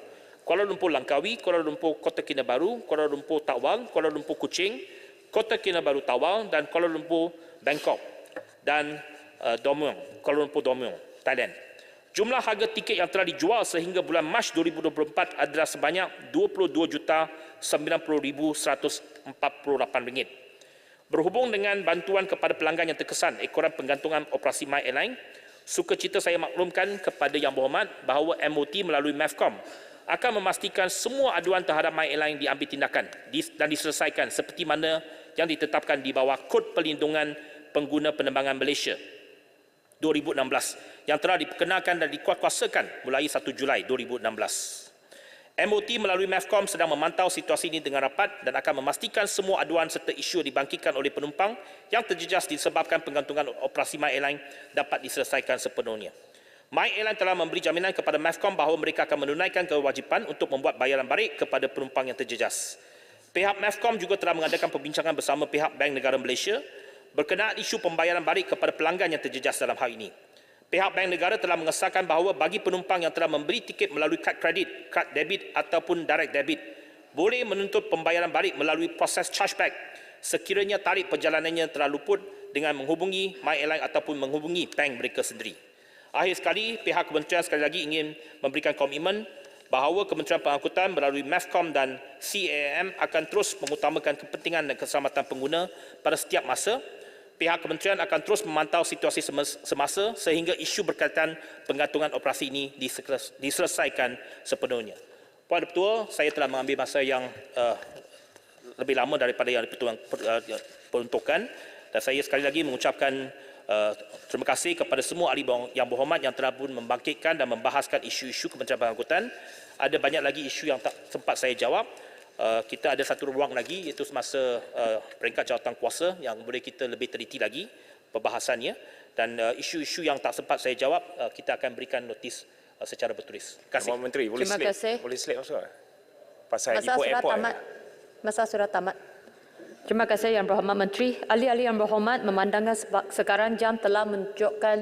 Kuala Lumpur Langkawi, Kuala Lumpur Kota Kinabalu, Kuala Lumpur Tawau, Kuala Lumpur Kuching, Kota Kinabalu Tawau dan Kuala Lumpur Bangkok dan Dommuang, Kuala Lumpur Dommuang, Thailand. Jumlah harga tiket yang telah dijual sehingga bulan Mac 2024 adalah sebanyak RM22,90,148. Berhubung dengan bantuan kepada pelanggan yang terkesan ekoran penggantungan operasi My Airline, sukacita saya maklumkan kepada Yang Berhormat bahawa MOT melalui MEFCOM akan memastikan semua aduan terhadap My Airline diambil tindakan dan diselesaikan seperti mana yang ditetapkan di bawah Kod Perlindungan Pengguna Penerbangan Malaysia 2016 yang telah diperkenalkan dan dikuatkuasakan mulai 1 Julai 2016. MOT melalui MEFCOM sedang memantau situasi ini dengan rapat dan akan memastikan semua aduan serta isu yang dibangkitkan oleh penumpang yang terjejas disebabkan penggantungan operasi My Airline dapat diselesaikan sepenuhnya. My Airline telah memberi jaminan kepada MEFCOM bahawa mereka akan menunaikan kewajipan untuk membuat bayaran balik kepada penumpang yang terjejas. Pihak MEFCOM juga telah mengadakan perbincangan bersama pihak Bank Negara Malaysia berkenaan isu pembayaran balik kepada pelanggan yang terjejas dalam hal ini. Pihak Bank Negara telah mengesahkan bahawa bagi penumpang yang telah membeli tiket melalui kad kredit, kad debit ataupun direct debit, boleh menuntut pembayaran balik melalui proses chargeback sekiranya tarikh perjalanannya telah luput dengan menghubungi My Airline ataupun menghubungi bank mereka sendiri. Akhir sekali, pihak kementerian sekali lagi ingin memberikan komitmen bahawa Kementerian Pengangkutan melalui MEFCOM dan CAM akan terus mengutamakan kepentingan dan keselamatan pengguna pada setiap masa. Pihak kementerian akan terus memantau situasi semasa sehingga isu berkaitan penggantungan operasi ini diselesaikan sepenuhnya. Puan Ketua, saya telah mengambil masa yang lebih lama daripada yang diperuntukkan dan saya sekali lagi mengucapkan terima kasih kepada semua ahli yang berhormat yang telah pun membangkitkan dan membahaskan isu-isu Kementerian Pengangkutan. Ada banyak lagi isu yang tak sempat saya jawab. Kita ada satu ruang lagi iaitu semasa peringkat jawatan kuasa yang boleh kita lebih teliti lagi perbahasannya dan isu-isu yang tak sempat saya jawab kita akan berikan notis secara bertulis. Terima kasih. Menteri, boleh Terima slip. kasih. Boleh slip masuk. pasal Masa Ipoh sudah Airport. tamat. Masa sudah tamat. Terima kasih Yang Berhormat Menteri. Ahli-ahli Yang Berhormat memandangkan sekarang jam telah menunjukkan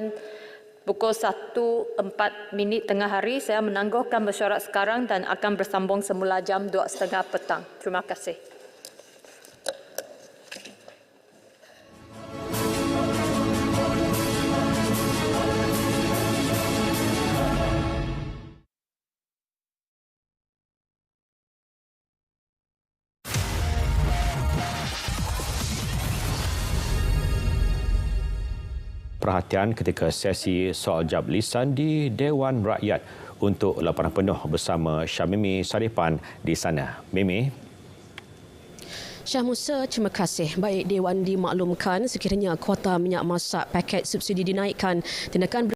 pukul 1:04 tengah hari. Saya menangguhkan mesyuarat sekarang dan akan bersambung semula jam 2:30 petang. Terima kasih. Perhatian ketika sesi soal jawab lisan di Dewan Rakyat untuk laporan penuh bersama Syamimi Saripan di sana. Mimi. Syah Musa, terima kasih. Baik, Dewan dimaklumkan sekiranya kuota minyak masak paket subsidi dinaikkan. Tindakan